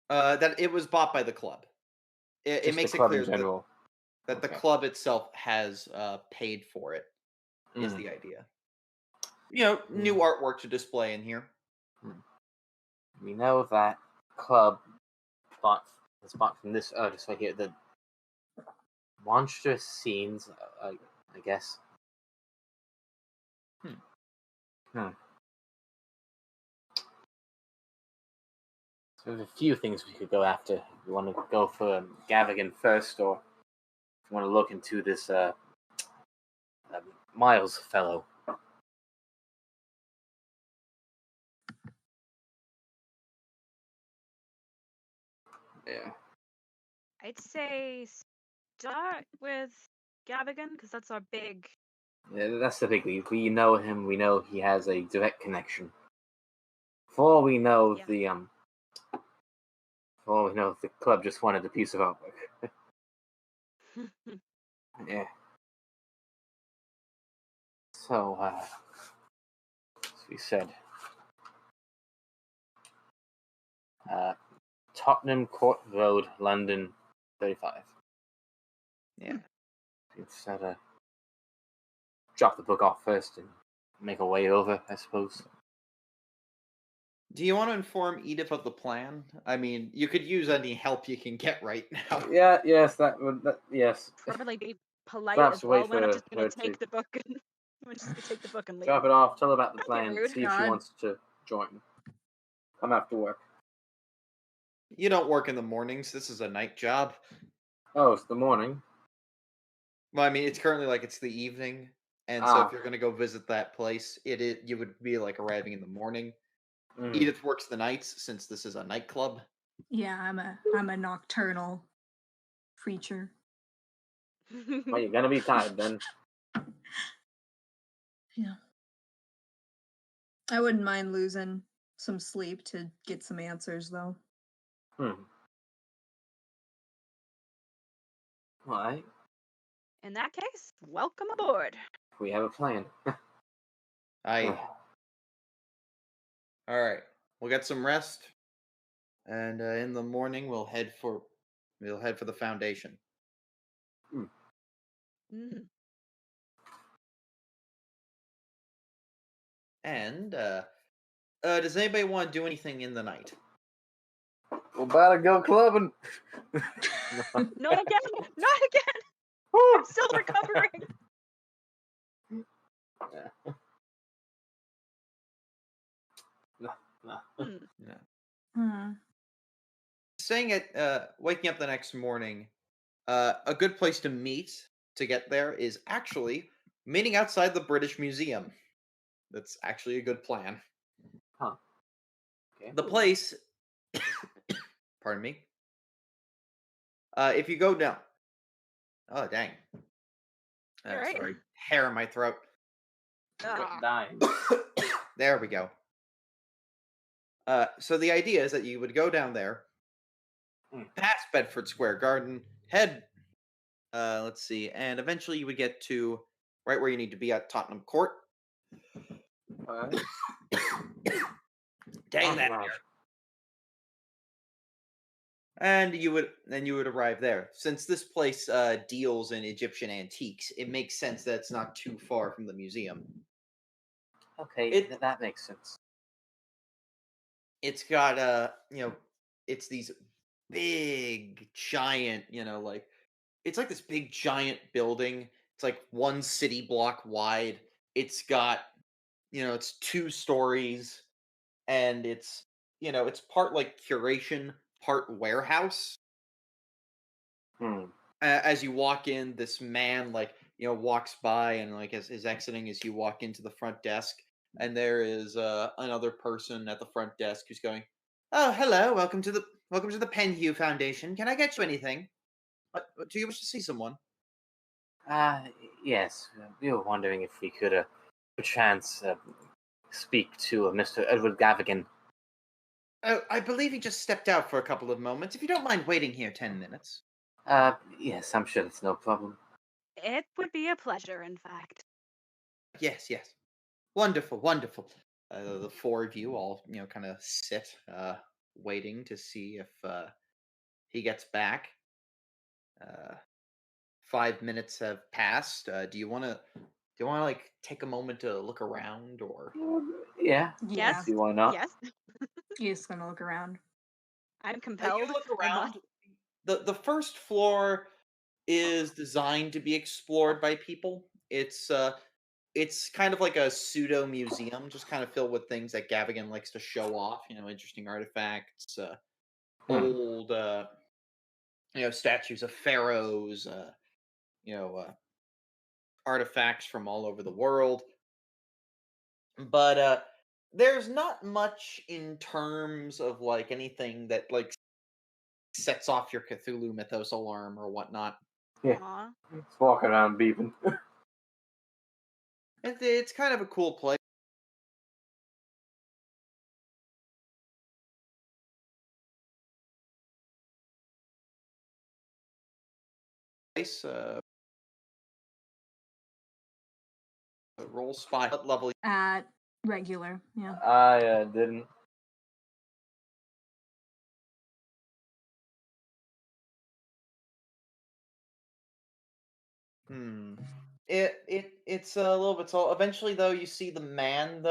That it was bought by the club. It makes it clear that the club itself has paid for it. Is the idea. New artwork to display in here. We know that club bought from this artist right here. The monstrous scenes, I guess. So there's a few things we could go after. If you want to go for Gavigan first, or if you want to look into this Miles fellow. Yeah. I'd say start with Gavigan, because that's our big... Yeah, that's the big lead. We know him. We know he has a direct connection. For all we know, the club just wanted a piece of artwork. Yeah. So, as we said, Tottenham Court Road, London, 35. Yeah. Instead of drop the book off first and make our way over, I suppose. Do you want to inform Edith of the plan? I mean, you could use any help you can get right now. Yeah, yes, yes. Probably be polite Perhaps as well. wait We're not for just going her to take to- the book and we're just going to take the book and leave. Drop it off, tell her about the Don't be plan, rude. see if she God. wants to join. I'm after work. You don't work in the mornings. This is a night job. Oh, it's the morning. Well, I mean, it's currently it's the evening, And so if you're going to go visit that place, you would be like arriving in the morning. Edith works the nights since this is a nightclub. Yeah, I'm a nocturnal creature. Well, you're gonna be tired then. Yeah. I wouldn't mind losing some sleep to get some answers, though. All right. In that case, welcome aboard. We have a plan. All right. We'll get some rest, and in the morning we'll head for the Foundation. Mm. And does anybody want to do anything in the night? We're about to go clubbing. Not again! Not again! I'm still recovering. Saying it, waking up the next morning, a good place to meet to get there is actually meeting outside the British Museum. That's actually a good plan. Huh. Okay. The place, pardon me. If you go down, oh dang, Right. sorry, hair in my throat. Dying. There we go. So the idea is that you would go down there, past Bedford Square Garden, head, let's see, and eventually you would get to right where you need to be at Tottenham Court. Dang that! Right. And you would arrive there. Since this place deals in Egyptian antiques, it makes sense that it's not too far from the museum. Okay, that makes sense. It's got it's these big giant, it's like this big giant building. It's like one city block wide. It's got, it's 2 stories, and it's part like curation, part warehouse. As you walk in, this man walks by, and as is exiting as you walk into the front desk, and there is another person at the front desk who's going, "Oh, hello, welcome to the Penhue Foundation. Can I get you anything? Do you wish to see someone?" Yes. We were wondering if we could, perchance, speak to Mr. Edward Gavigan. Oh, I believe he just stepped out for a couple of moments. If you don't mind waiting here 10 minutes. Yes, I'm sure it's no problem. It would be a pleasure, in fact. Yes. Wonderful. The 4 of you all, kind of sit, waiting to see if he gets back. 5 minutes have passed. Do you want to take a moment to look around, or? Yeah. Yes. See why not? Yes. You're just gonna look around. I'm compelled. You look I around. must. The first floor is designed to be explored by people. It's kind of like a pseudo museum, just kind of filled with things that Gavigan likes to show off. Interesting artifacts, old, statues of pharaohs, artifacts from all over the world. But there's not much in terms of anything that sets off your Cthulhu mythos alarm or whatnot. Yeah. Aw. Just walk around beeping. It's kind of a cool place. Roll spy. What level? At regular, yeah. I didn't. It's a little bit tall. Eventually, though, you see the man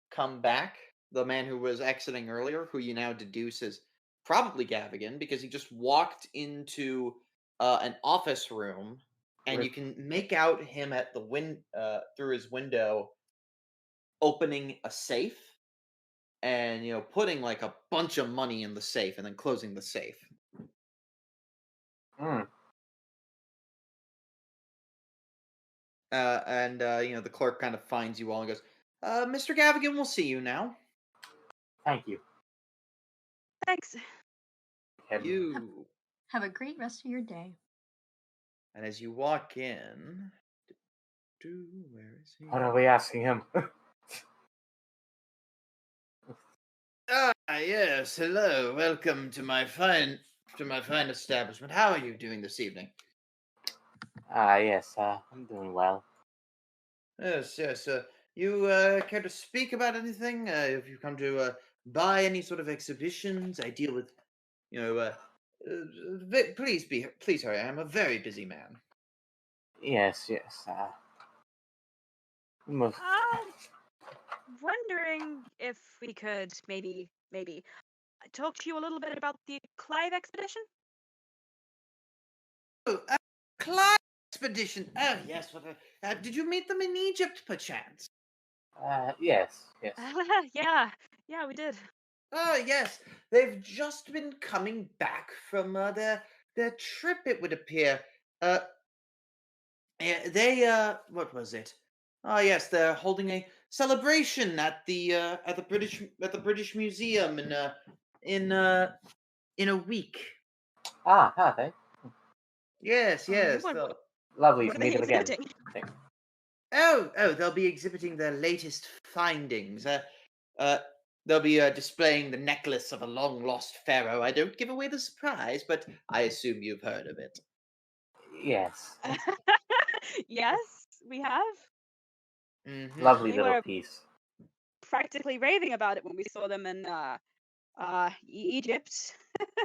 come back. The man who was exiting earlier, who you now deduce is probably Gavigan, because he just walked into an office room, and you can make out him at the through his window, opening a safe, and putting a bunch of money in the safe, and then closing the safe. The clerk kind of finds you all and goes, Mr. Gavigan, we'll see you now. Thank you. Thanks. Head- You. Have a great rest of your day. And as you walk in, where is he? What are we asking him? Yes. Hello. Welcome to my fine establishment. How are you doing this evening? Yes, I'm doing well. Yes. You care to speak about anything? If you come to buy any sort of exhibitions, I deal with, please hurry. I'm a very busy man. Yes. Most, Wondering if we could maybe talk to you a little bit about the Clive expedition. Oh, Clara expedition. Oh, yes. Did you meet them in Egypt, perchance? yes. Yeah, we did. Oh, yes. They've just been coming back from their trip, it would appear. What was it? Oh, yes, they're holding a celebration at the British Museum in a week. Have they? Yes. What Lovely are to they meet them again. exhibiting? Oh, they'll be exhibiting their latest findings. They'll be displaying the necklace of a long-lost pharaoh. I don't give away the surprise, but I assume you've heard of it. Yes. Yes, we have. Mm-hmm. Lovely We little were piece. practically raving about it when we saw them in Egypt.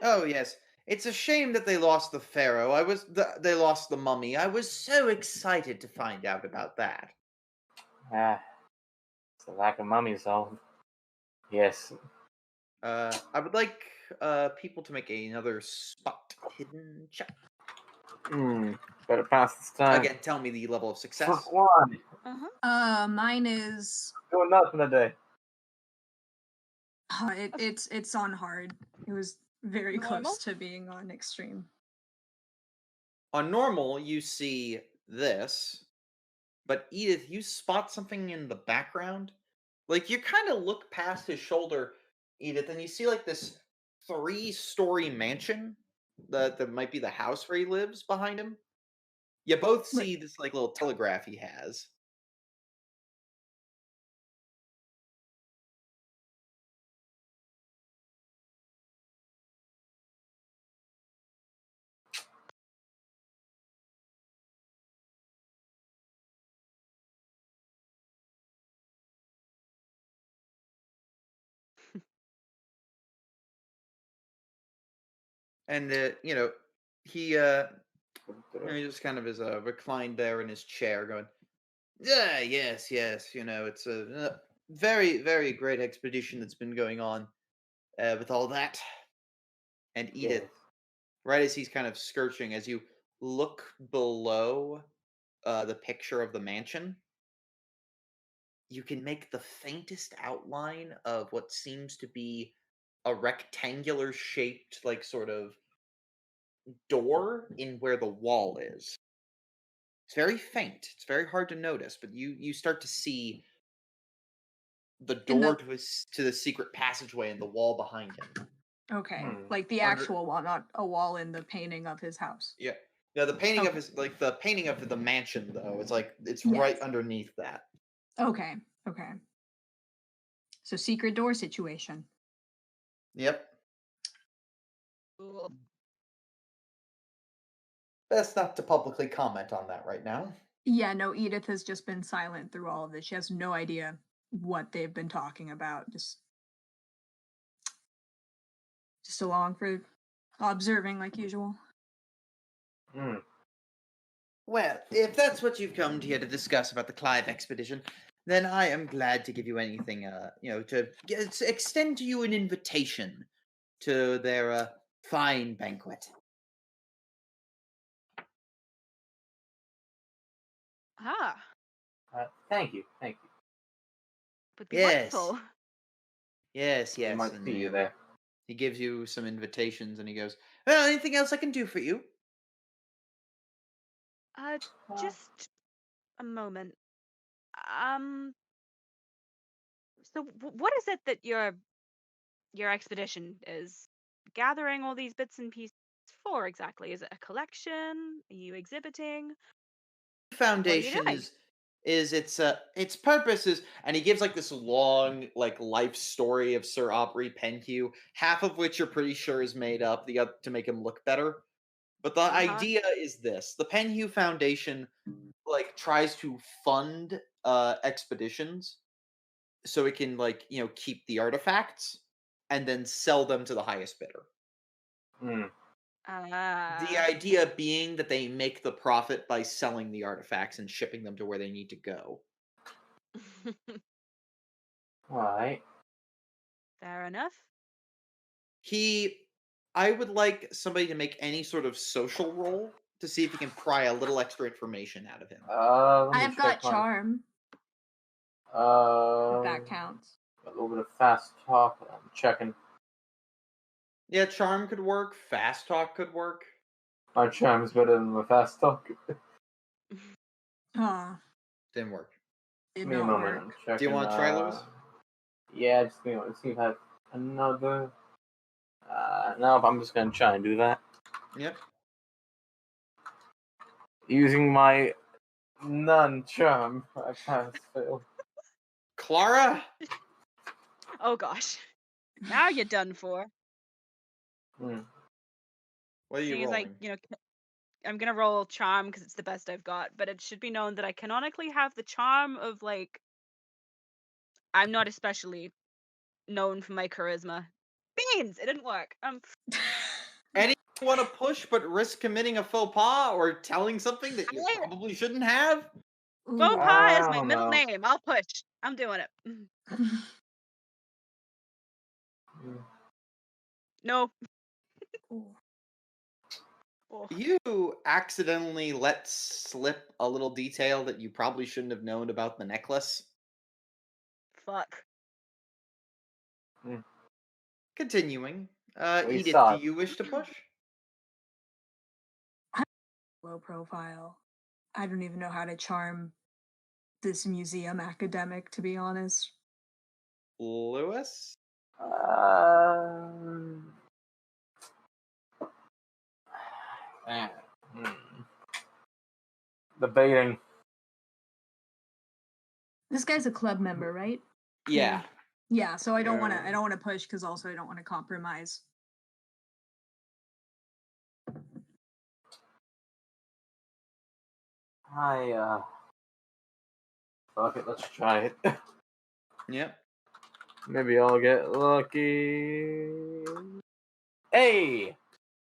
Oh, yes. It's a shame that they lost the pharaoh. They lost the mummy. I was so excited to find out about that. It's a lack of mummies, so yes. I would like people to make another spot hidden check. Better pass this time. Again, tell me the level of success. One. Mine is Doing nothing today. it's on hard. It was very Normal? close to being on extreme. On normal, you see this, but Edith, you spot something in the background. Like, you kind of look past his shoulder, Edith, and you see like this 3-story mansion that might be the house where he lives behind him. You both see this like little telegraph he has. And he just kind of is reclined there in his chair, going, "Yeah, yes. It's a very, very great expedition that's been going on with all that." And Edith, Yes. right as he's kind of skirting, as you look below the picture of the mansion, you can make the faintest outline of what seems to be a rectangular shaped, like, sort of door in where the wall is. It's very faint. It's very hard to notice, but you start to see the door to the secret passageway in the wall behind him. Okay, like the actual wall, not a wall in the painting of his house. Yeah. The painting of the painting of the mansion, though, it's right underneath that. Okay. So secret door situation. Yep. Cool. Best not to publicly comment on that right now. Yeah, no, Edith has just been silent through all of this. She has no idea what they've been talking about. Just along for observing like usual. Well, if that's what you've come here to discuss about the Clive expedition, then I am glad to give you anything, to extend to you an invitation to their fine banquet. Thank you. Would be Yes. wonderful. Yes. I might see you there. He gives you some invitations, and he goes, "Well, anything else I can do for you?" Just a moment. So what is it that your expedition is gathering all these bits and pieces for exactly? Is it a collection? Are you exhibiting? Foundation doing? is its purpose is, and he gives like this long like life story of Sir Aubrey Penhew, half of which you're pretty sure is made up, the other to make him look better. But the idea is this: the Penhew Foundation like tries to fund expeditions so it can like keep the artifacts and then sell them to the highest bidder. Hmm. The idea being that they make the profit by selling the artifacts and shipping them to where they need to go. Alright. Fair enough. I would like somebody to make any sort of social roll to see if you can pry a little extra information out of him. Let me I've got check my- charm. If Uh, that counts. a little bit of fast talk. I'm checking. Yeah, charm could work. Fast talk could work. My charm is better than my fast talk. Ah, Didn't work. did Give me a not moment. work. I'm checking. Do you want to try, Lewis? Yeah, just give me a moment. See if I have another. No, I'm just gonna try and do that. Yep. Using my non-charm, I pass fail. Clara? Oh gosh. Now you're done for. Hmm. What are you Seeing as rolling? I'm gonna roll charm because it's the best I've got, but it should be known that I canonically have the charm of like I'm not especially known for my charisma. Beans! It didn't work. Any you want to push but risk committing a faux pas or telling something that you I- probably shouldn't have? Ooh. Faux pas is I my don't middle know. name. I'll push. I'm doing it. Hmm. No. Ooh. Oh, You accidentally let slip a little detail that you probably shouldn't have known about the necklace. fuck. Continuing. We Edith, saw do it. you wish to push? Low profile. I don't even know how to charm this museum academic, to be honest. Lewis? Man. Debating. This guy's a club member, right? Yeah. Yeah, so I don't want to. Yeah. I don't want to push because also I don't want to compromise. Fuck it, let's try it. Yep. Maybe I'll get lucky. Hey!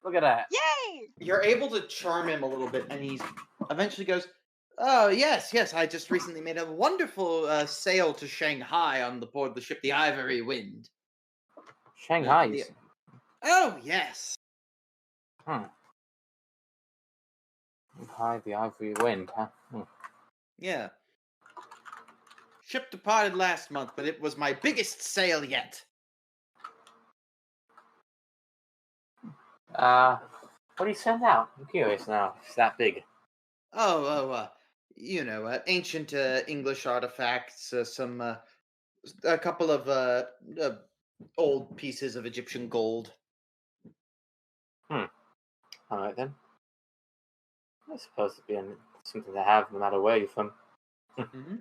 Look at that. Yay! You're able to charm him a little bit, and he eventually goes, "Oh, yes, I just recently made a wonderful sail to Shanghai on the board the ship the Ivory Wind." Shanghai. Yeah. Oh, yes. Hmm. Shanghai, the Ivory Wind, huh? Yeah. Ship departed last month, but it was my biggest sail yet. What do you send out? I'm curious now. It's that big. Ancient English artifacts, a couple of old pieces of Egyptian gold. Alright then. I suppose it'd be something to have no matter where you're from. Mm-hmm.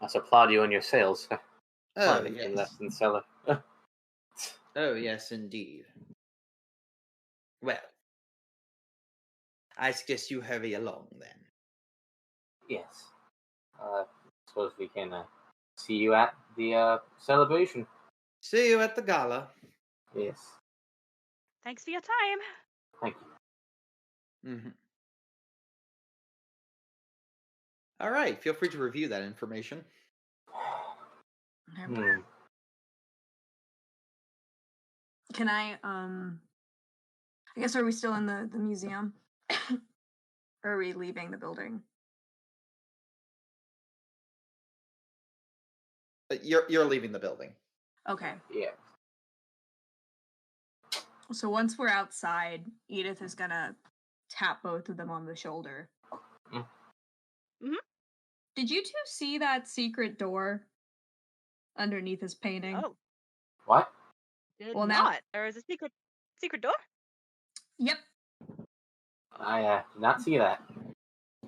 I applaud you on your sales. Oh, Fine, if you're yes. less than seller. Oh, yes, indeed. Well, I suggest you hurry along, then. Yes. Suppose we can see you at the celebration. See you at the gala. Yes. Thanks for your time. Thank you. Mm-hmm. All right, feel free to review that information. Hmm. Can I guess are we still in the museum? Or are we leaving the building? You're leaving the building. Okay. Yeah. So once we're outside, Edith is gonna tap both of them on the shoulder. Mm-hmm. Did you two see that secret door underneath his painting? Oh, What? did Well, now- not. There is a secret door. Yep. I did not see that.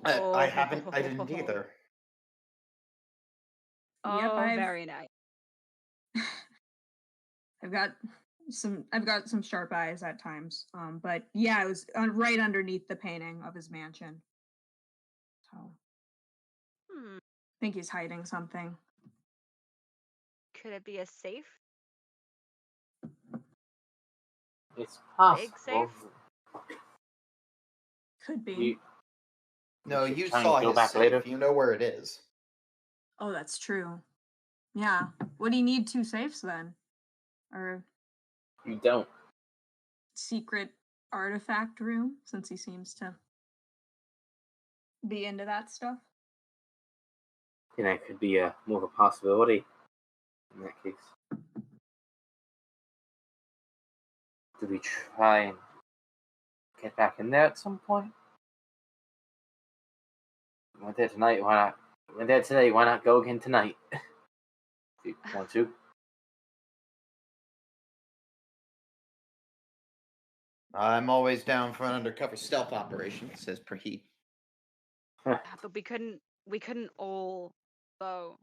I haven't. I didn't either. Oh, Yep, very nice. I've got some sharp eyes at times. But yeah, it was right underneath the painting of his mansion. So I think he's hiding something. Could it be a safe? It's possible. Big safe? Could be. We No, should you try and saw go his back safe. later. You know where it is. Oh, that's true. Yeah. What do you need 2 safes then? Or You don't. secret artifact room, since he seems to be into that stuff. That could be more of a possibility in that case. Do we try and get back in there at some point? We went there tonight, why not? We went there today, why not go again tonight? If you want to. I'm always down for an undercover stealth operation, says Prejit. Yeah, but we couldn't all go,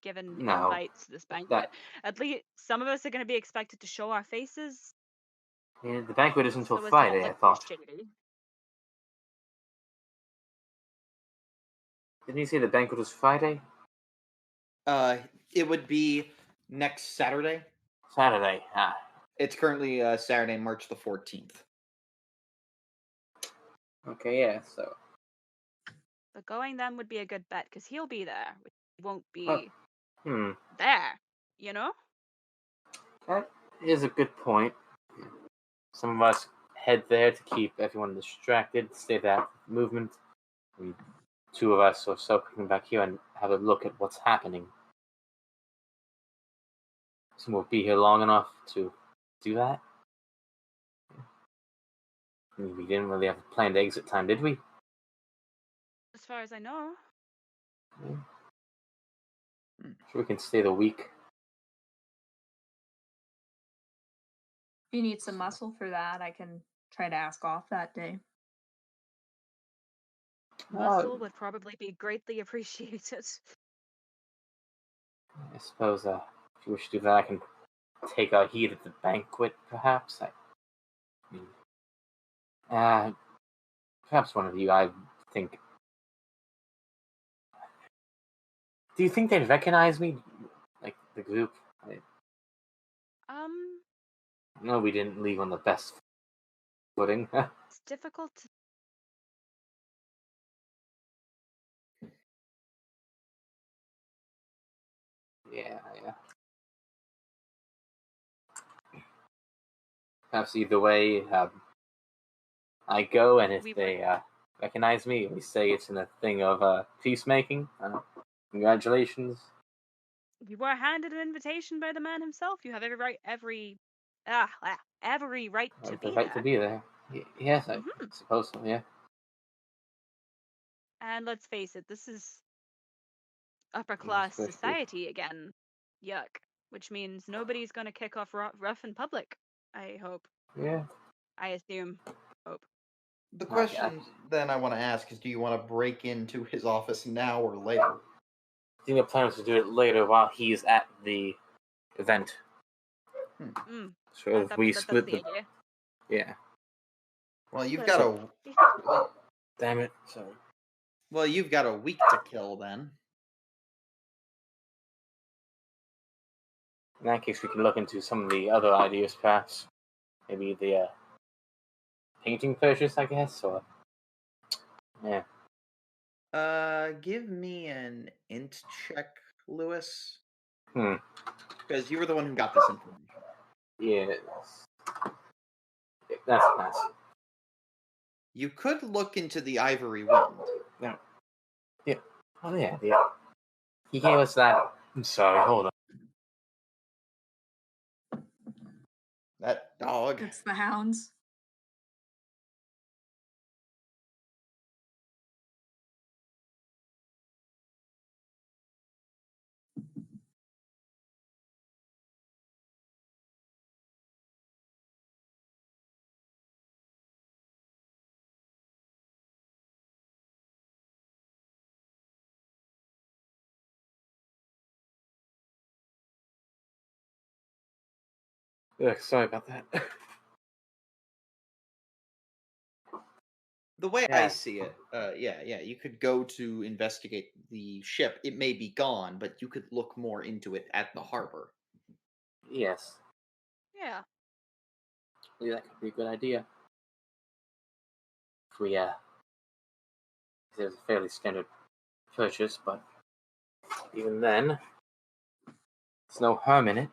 given No, invites to this banquet. At least some of us are going to be expected to show our faces. Yeah, the banquet is until so as to Friday, not I look thought. shady. Didn't you say the banquet was Friday? It would be next Saturday. Saturday. It's currently Saturday, March the 14th. Okay, yeah, so. But going then would be a good bet, because he'll be there. We won't be Well, there, you know? that is a good point. Some of us head there to keep everyone distracted, stay that movement. And 2 of us or so come back here and have a look at what's happening. So we'll be here long enough to do that. I mean, we didn't really have a planned exit time, did we? As far as I know. Yeah. Sure, we can stay the week. If you need some muscle for that, I can try to ask off that day. Muscle would probably be greatly appreciated. I suppose if you wish to do that, I can take a heat at the banquet, perhaps. I mean, perhaps one of you, I think. Do you think they'd recognize me? Like, the group? No, we didn't leave on the best footing. It's difficult to... Yeah. Perhaps either way, I go, and if they recognize me, we say it's in a thing of peacemaking. Congratulations. You were handed an invitation by the man himself. You have every right to be The right there. to be there. Yes, I suppose so, yeah. And let's face it, this is upper class society again. Yuck. Which means nobody's going to kick off rough in public, I hope. Yeah. I assume. Hope. The question then I want to ask is, do you want to break into his office now or later? I think the plan is to do it later while he's at the event. So if we split the idea. Yeah. Well, you've got a... Damn it, sorry. Well, you've got a week to kill then. In that case, we can look into some of the other ideas, perhaps. Maybe the painting purchase, I guess, or... Yeah. Give me an int check, Lewis. Hmm. Because you were the one who got this information. Yes. That's a pass. You could look into the Ivory Wind. No. Yeah. Oh, yeah. He gave us that... I'm sorry, hold on. That dog. It's the hounds. Ugh, sorry about that. The way I Yeah. see it, yeah, you could go to investigate the ship. It may be gone, but you could look more into it at the harbor. Yes. Yeah. Yeah, that could be a good idea. If we, there's a fairly standard purchase, but even then, there's no harm in it.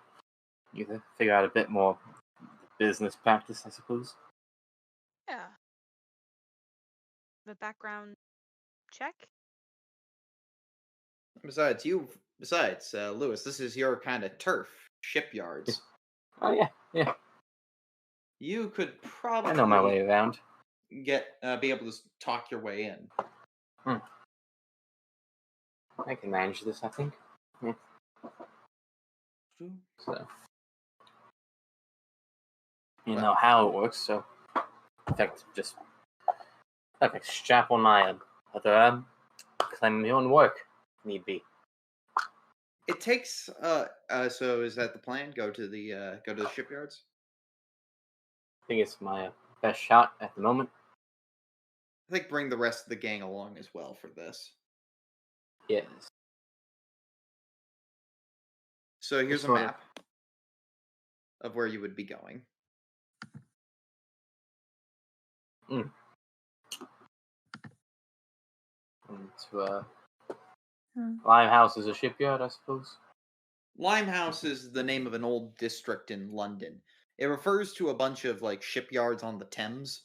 You could figure out a bit more business practice, I suppose. Yeah. The background check? Besides, Lewis, this is your kind of turf, shipyards. Oh, yeah. You could I know my probably way around. be able to talk your way in. I can manage this, I think. Yeah. So, you know how it works, so in fact, just like strap on my other arm, claim my own work, if need be. It takes so is that the plan? Go to the shipyards? I think it's my best shot at the moment. I think bring the rest of the gang along as well for this. Yes. So here's a Sort of. map of where you would be going. To Limehouse is a shipyard, I suppose. Limehouse is the name of an old district in London. It refers to a bunch of like shipyards on the Thames,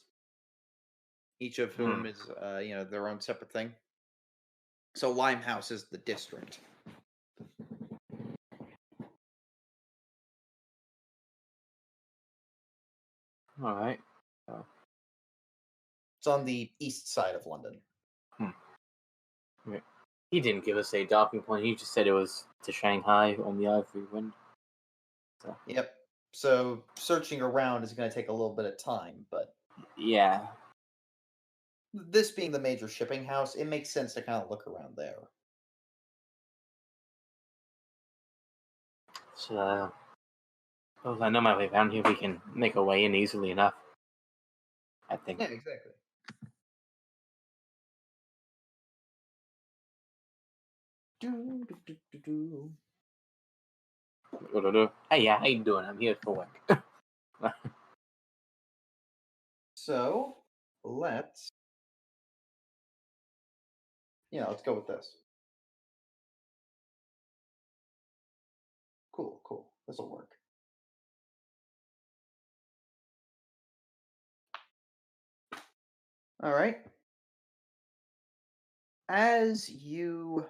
each of whom is their own separate thing. So Limehouse is the district. All right. It's on the east side of London. Okay. He didn't give us a docking point. He just said it was to Shanghai on the Ivory Wind. So. Yep. So searching around is going to take a little bit of time, but yeah. This being the major shipping house, it makes sense to kind of look around there. So, suppose I know my way around here. We can make our way in easily enough, I think. Yeah, exactly. Hey, yeah, how you doing? I'm here for work. So, let's go with this. Cool. This will work. All right. As you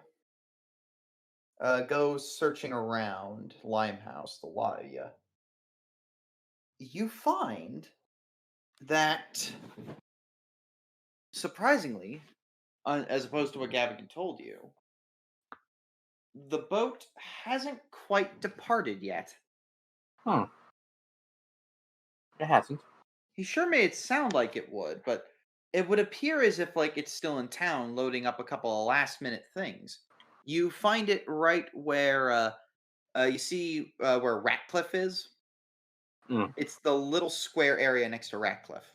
go searching around Limehouse, the lot of you find that, surprisingly, as opposed to what Gavigan told you, the boat hasn't quite departed yet. It hasn't. He sure made it sound like it would, but it would appear as if it's still in town, loading up a couple of last-minute things. You find it right where you see where Ratcliffe is. It's the little square area next to Ratcliffe.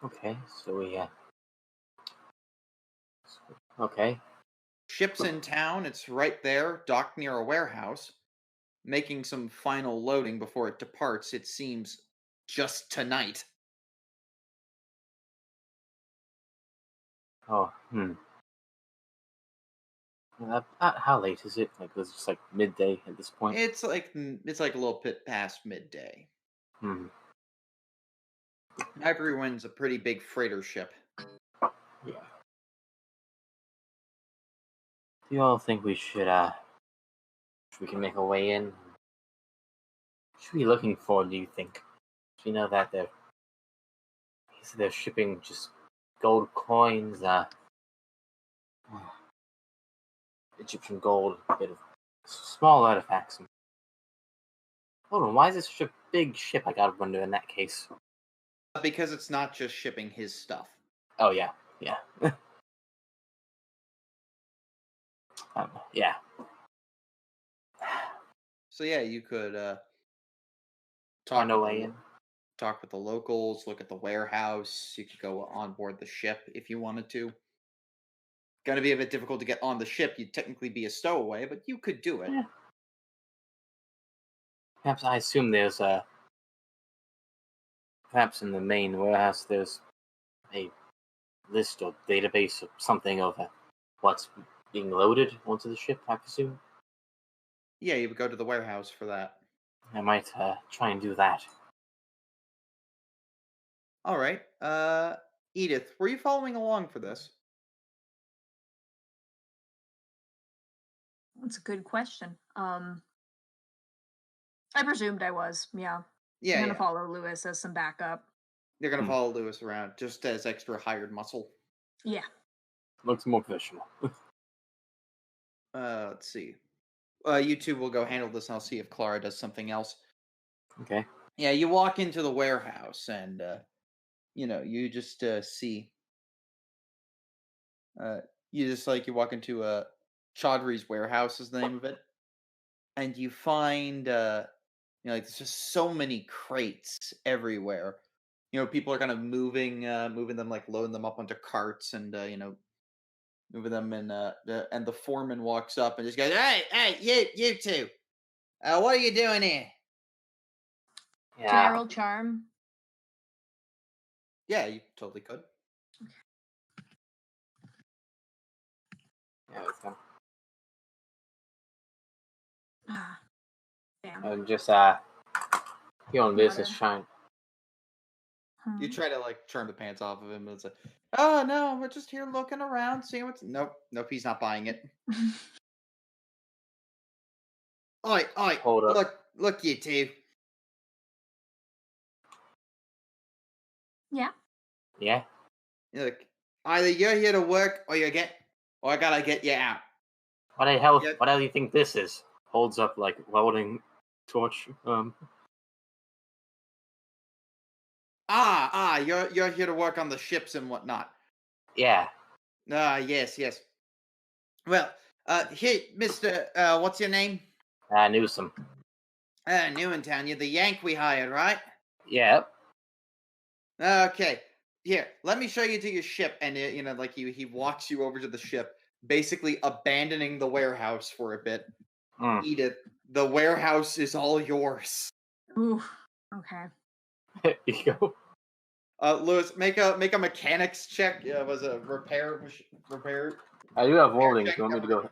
Okay, so we okay. Ship's in town. It's right there, docked near a warehouse, making some final loading before it departs. It seems just tonight. Oh, how late is it? Like, it's just like midday at this point. It's like a little bit past midday. Ivory Wind's a pretty big freighter ship. Yeah. Do you all think we should we can make our way in? What should we be looking for, do you think? Do you know that they're shipping just gold coins, Egyptian gold, a bit of small artifacts. Hold on, why is this such a big ship? I gotta wonder in that case. Because it's not just shipping his stuff. Oh, yeah. Yeah. So yeah, you could talk Find a with way the in. talk with the locals, look at the warehouse. You could go on board the ship if you wanted to. Gonna be a bit difficult to get on the ship. You'd technically be a stowaway, but you could do it. Yeah. Perhaps I assume there's a. Perhaps in the main warehouse there's a list or database or something of what's being loaded onto the ship, I presume. Yeah, you would go to the warehouse for that. I might try and do that. All right. Edith, were you following along for this? That's a good question. I presumed I was. Yeah. I'm Yeah, gonna yeah. follow Lewis as some backup. You're gonna follow Lewis around just as extra hired muscle. Yeah. Looks more professional. Let's see. You two will go handle this, and I'll see if Clara does something else. Okay. Yeah, you walk into the warehouse, and you just see. You just you walk into Chaudhry's warehouse is the name of it, and you find there's just so many crates everywhere. People are kind of moving them, loading them up onto carts, and moving them in. And the foreman walks up and just goes, "Hey, you two, what are you doing here?" Can I roll charm? Yeah, you totally could. Yeah, it's fine. Damn. I'm just here on business trying. You try to charm the pants off of him, and it's like, "Oh no, we're just here looking around, seeing what's." Nope, he's not buying it. Oi, Hold up. look, you two. Yeah. Yeah. Look, either you're here to work, or I gotta get you out. What the hell? Yep. What the hell do you think this is? Holds up welding torch. You're here to work on the ships and whatnot. Yeah. Yes. Well, here, Mister. What's your name? Newsome. New in town. You're the Yank we hired, right? Yeah. Okay. Here, let me show you to your ship, and he walks you over to the ship, basically abandoning the warehouse for a bit. Edith, the warehouse is all yours. Ooh. Okay. There you go. Lewis, make a mechanics check. Yeah, was a repair. I do have welding. If you want me to go,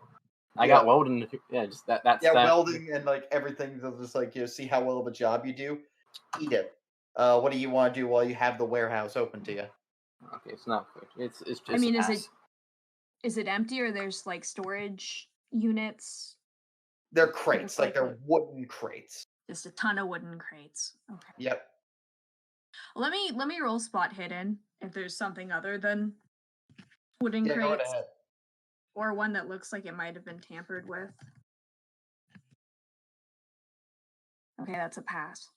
I got welding. Yeah, just that's yeah, that. welding and everything. Just see how well of a job you do. Edith, what do you want to do while you have the warehouse open to you? Okay, it's not good. It's just. I mean, is it empty or there's storage units? They're crates, they're wooden crates. Just a ton of wooden crates. Okay. Yep. Let me roll spot hidden if there's something other than wooden Go right crates, ahead. or one that looks like it might have been tampered with. Okay, that's a pass.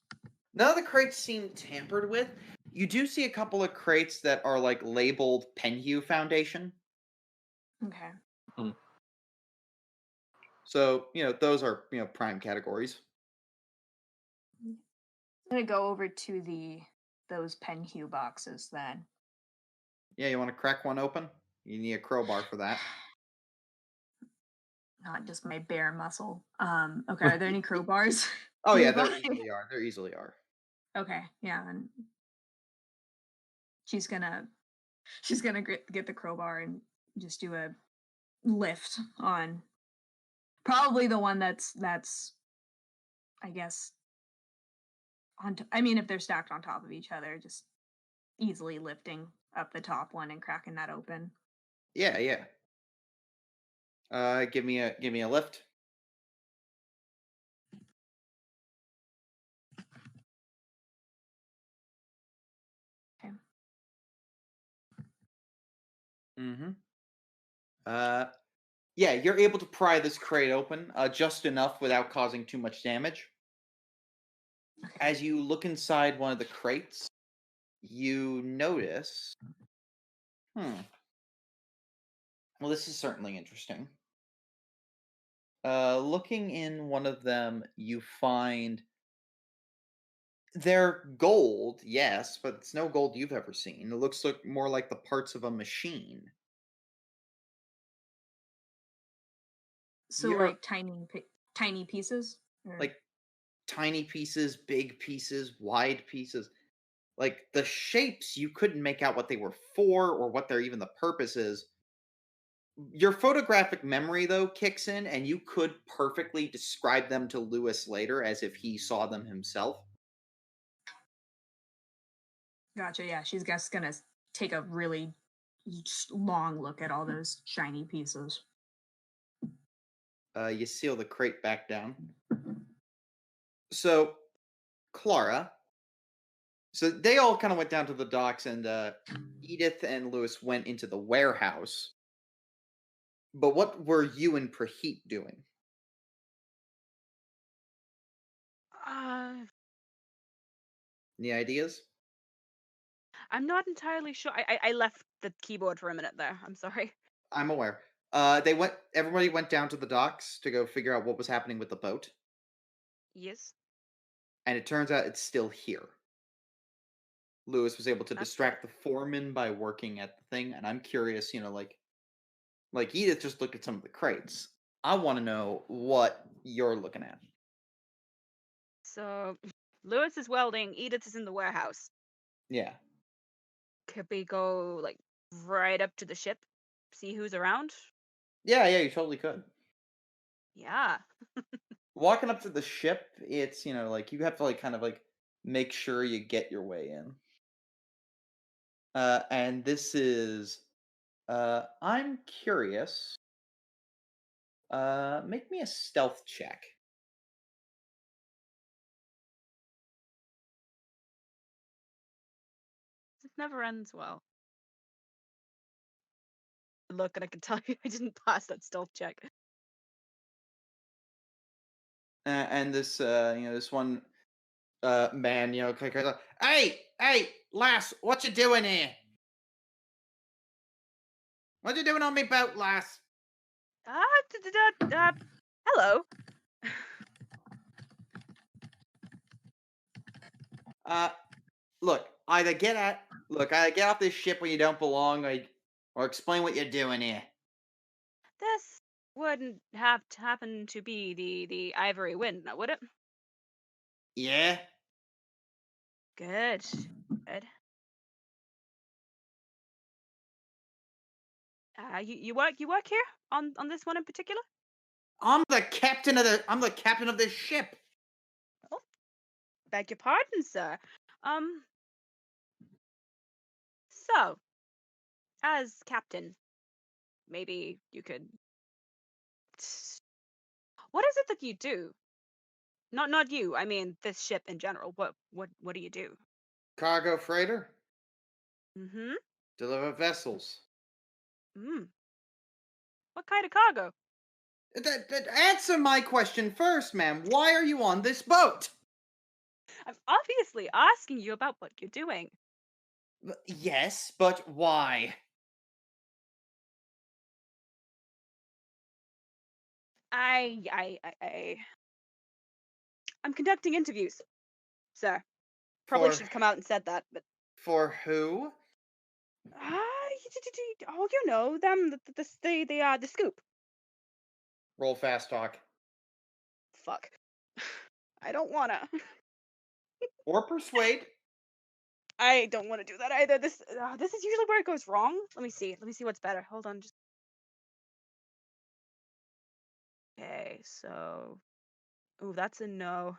None of the crates seem tampered with. You do see a couple of crates that are labeled Penhew Foundation. Okay. So those are prime categories. I'm gonna go over to those Penhew boxes then. Yeah, you want to crack one open? You need a crowbar for that. Not just my bare muscle. Okay, are there any crowbars? Oh yeah, there easily are. Okay, yeah, and she's gonna get the crowbar and just do a lift on probably the one that's I guess if they're stacked on top of each other, just easily lifting up the top one and cracking that open. Yeah. Give me a lift. Okay. Yeah, you're able to pry this crate open just enough without causing too much damage. Okay. As you look inside one of the crates, you notice. Well, this is certainly interesting. Looking in one of them, you find they're gold, yes, but it's no gold you've ever seen. It looks more like the parts of a machine. So You're like tiny pieces? Or... like tiny pieces, big pieces, wide pieces. Like the shapes, you couldn't make out what they were for or what they're even the purpose is. Your photographic memory, though, kicks in, and you could perfectly describe them to Lewis later as if he saw them himself. Gotcha, yeah. She's just gonna take a really long look at all those shiny pieces. You seal the crate back down. So, Clara. So they all kind of went down to the docks, and Edith and Lewis went into the warehouse. But what were you and Prejit doing? Any ideas? I'm not entirely sure. I left the keyboard for a minute there. I'm sorry. I'm aware. Everybody went down to the docks to go figure out what was happening with the boat. Yes. And it turns out it's still here. Lewis was able to That's distract the foreman by working at the thing, and I'm curious, like Edith just looked at some of the crates. I want to know what you're looking at. So, Lewis is welding. Edith is in the warehouse. Yeah. Could we go like right up to the ship, see who's around? Yeah, you totally could. Yeah. Walking up to the ship, it's, like you have to kind of make sure you get your way in. And this is I'm curious. Make me a stealth check. It never ends well. Look, and I can tell you I didn't pass that stealth check. And this this one man, hey, lass, what you doing here? What you doing on me boat, lass? Hello. Look, either get off this ship where you don't belong, or explain what you're doing here. This wouldn't have to happen to be the Ivory Wind, now would it? Yeah. Good. You work here on this one in particular? I'm the captain of this ship. Oh, beg your pardon, sir. So, as captain, maybe you could. What is it that you do? Not you. I mean, this ship in general. What do you do? Cargo freighter. Mm-hmm. Deliver vessels. What kind of cargo? Answer my question first, ma'am. Why are you on this boat? I'm obviously asking you about what you're doing. Yes, but why? I'm conducting interviews, sir. Probably should have come out and said that, but for who? Oh, you know them, the scoop. Roll fast talk. Fuck. I don't wanna. Or persuade. I don't want to do that either. This is usually where it goes wrong. Let me see what's better. Hold on, just. Okay, so. Ooh, that's a no.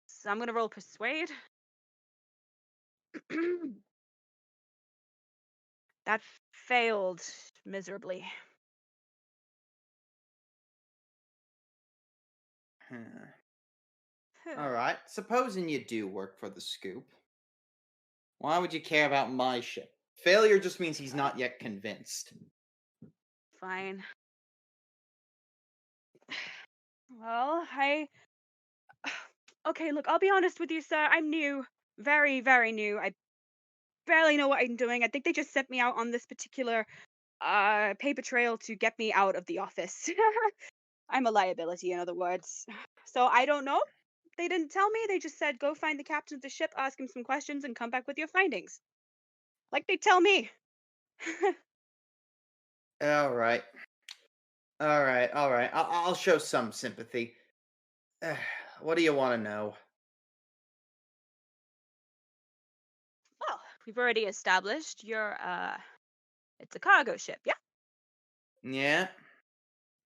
So I'm gonna roll persuade. That failed miserably. Alright, supposing you do work for the scoop. Why would you care about my ship? Failure just means he's not yet convinced. Fine. Well, okay, look, I'll be honest with you, sir. I'm new. Very, very new. I barely know what I'm doing. I think they just sent me out on this particular paper trail to get me out of the office. I'm a liability, in other words. So I don't know. They didn't tell me. They just said, go find the captain of the ship, ask him some questions, and come back with your findings. Like they tell me. All right. I'll show some sympathy. What do you want to know? Well, we've already established it's a cargo ship, yeah? Yeah?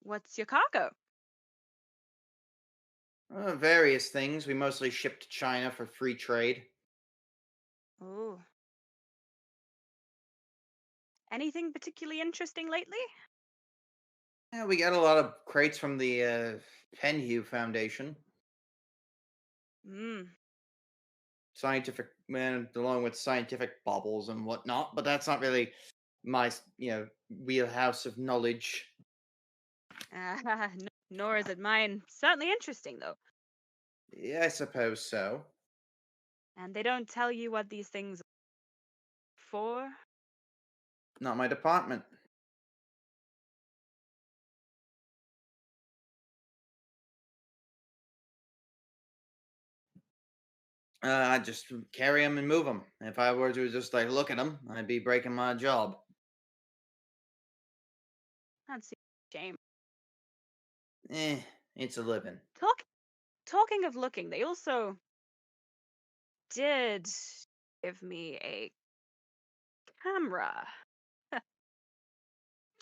What's your cargo? Various things. We mostly ship to China for free trade. Oh. Anything particularly interesting lately? Yeah, we got a lot of crates from the Penhew Foundation. Hmm. Scientific, man, along with scientific baubles and whatnot, but that's not really my, wheelhouse of knowledge. Nor is it mine. Certainly interesting, though. Yeah, I suppose so. And they don't tell you what these things are for? Not my department. I just carry them and move them. If I were to just look at them, I'd be breaking my job. That's a shame. It's a living. Talking of looking, they also did give me a camera.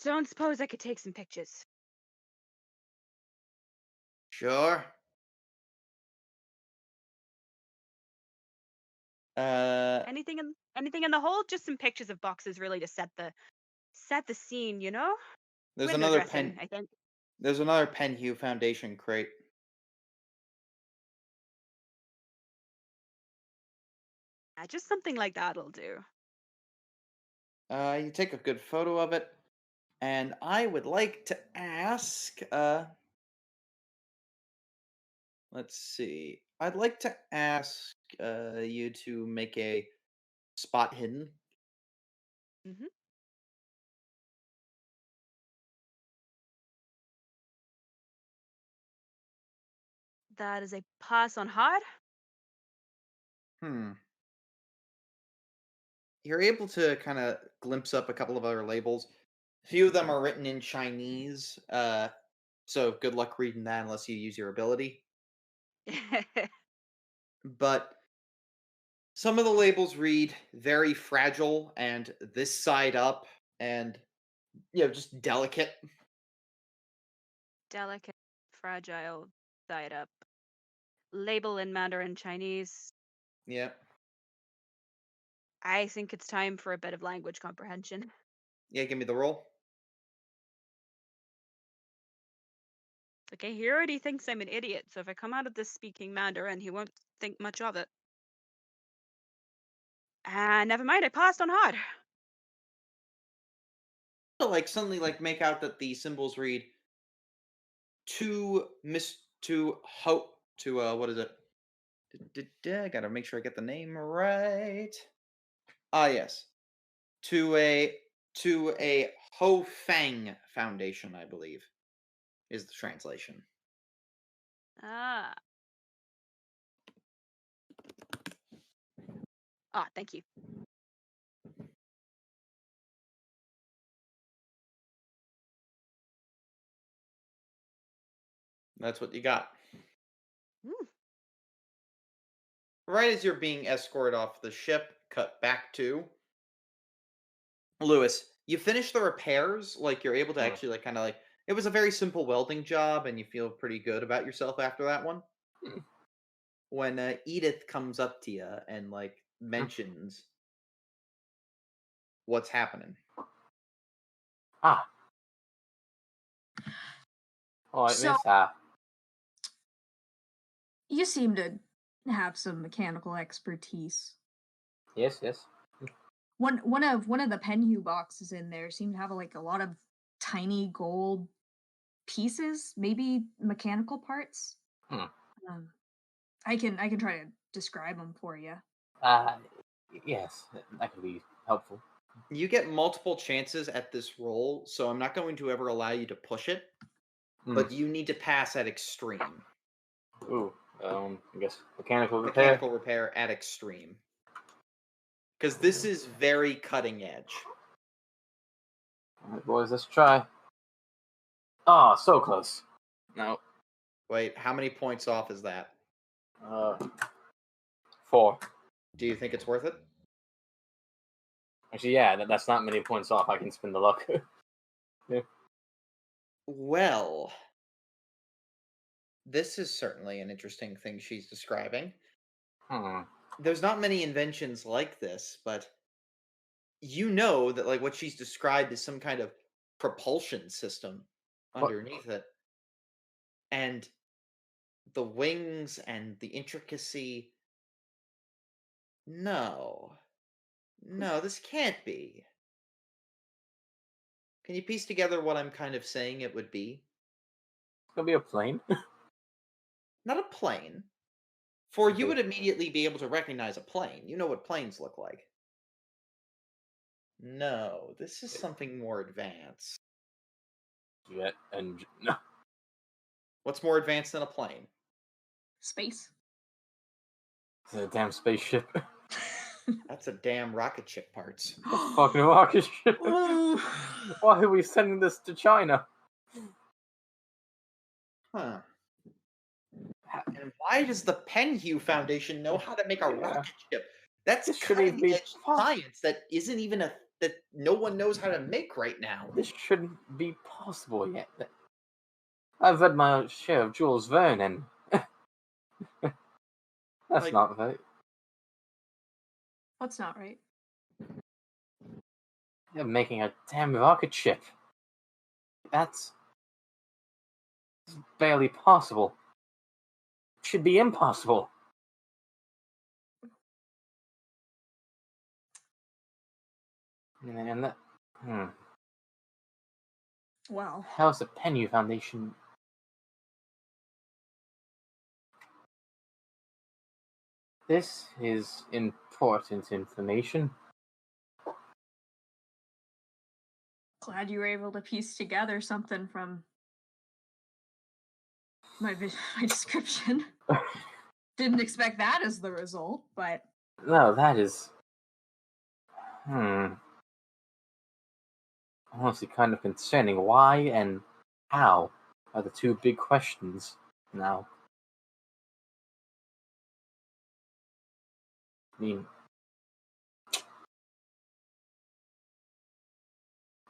Don't suppose I could take some pictures. Sure. Anything in the hold? Just some pictures of boxes, really, to set the scene. You know. There's Window another dressing, I think. There's another Penhew Foundation crate. Just something like that'll do. You take a good photo of it, and I would like to ask. Let's see. I'd like to ask you to make a spot hidden. Hmm. That is a pass on hard. You're able to kind of glimpse up a couple of other labels. A few of them are written in Chinese, so good luck reading that unless you use your ability. But some of the labels read very fragile and this side up and, just delicate. Delicate, fragile, side up. Label in Mandarin Chinese. Yeah. I think it's time for a bit of language comprehension. Yeah, give me the roll. Okay, he already thinks I'm an idiot, so if I come out of this speaking Mandarin, he won't think much of it. Never mind, I passed on hard. Suddenly make out that the symbols read what is it? I gotta make sure I get the name right. Ah, yes. To a Ho Fang Foundation, I believe, is the translation. Ah, thank you. That's what you got. Ooh. Right as you're being escorted off the ship, cut back to Lewis. You finish the repairs, you're able to actually it was a very simple welding job, and you feel pretty good about yourself after that one. When Edith comes up to you and mentions what's happening. Ah. All right, So- miss. You seem to have some mechanical expertise. Yes. One of the Penhew boxes in there seemed to have a lot of tiny gold pieces, maybe mechanical parts. I can try to describe them for you. Yes, that could be helpful. You get multiple chances at this roll, so I'm not going to ever allow you to push it, but you need to pass at extreme. Ooh, I guess mechanical repair. Mechanical repair at extreme. Because this is very cutting edge. Alright, boys, let's try. Ah, so close. No. Wait, how many points off is that? 4. Do you think it's worth it? Actually, yeah, that's not many points off. I can spin the luck. Yeah. Well, this is certainly an interesting thing she's describing. There's not many inventions like this, but you know that like what she's described is some kind of propulsion system underneath it. And the wings and the intricacy. No, this can't be. Can you piece together what I'm kind of saying it would be? It's gonna be a plane. Not a plane. For you Okay. would immediately be able to recognize a plane. You know what planes look like. No, this is something more advanced. Jet and no. What's more advanced than a plane? Space. It's a damn spaceship. That's a damn rocket ship parts. Fucking rocket ship. Ooh. Why are we sending this to China? Huh. And why does the Penhew Foundation know how to make a rocket ship? That's This shouldn't cutting be edge science that isn't even that no one knows how to make right now. This shouldn't be possible yet. I've read my share of Jules Verne, and that's Like- not right. What's not right? They're making a damn rocket ship. That's barely possible. It should be impossible. And that, Well, how's the Penhew Foundation? This is important information. glad you were able to piece together something from my description. Didn't expect that as the result, but No, that is. Honestly, kind of concerning. Why and how are the two big questions now. I mean,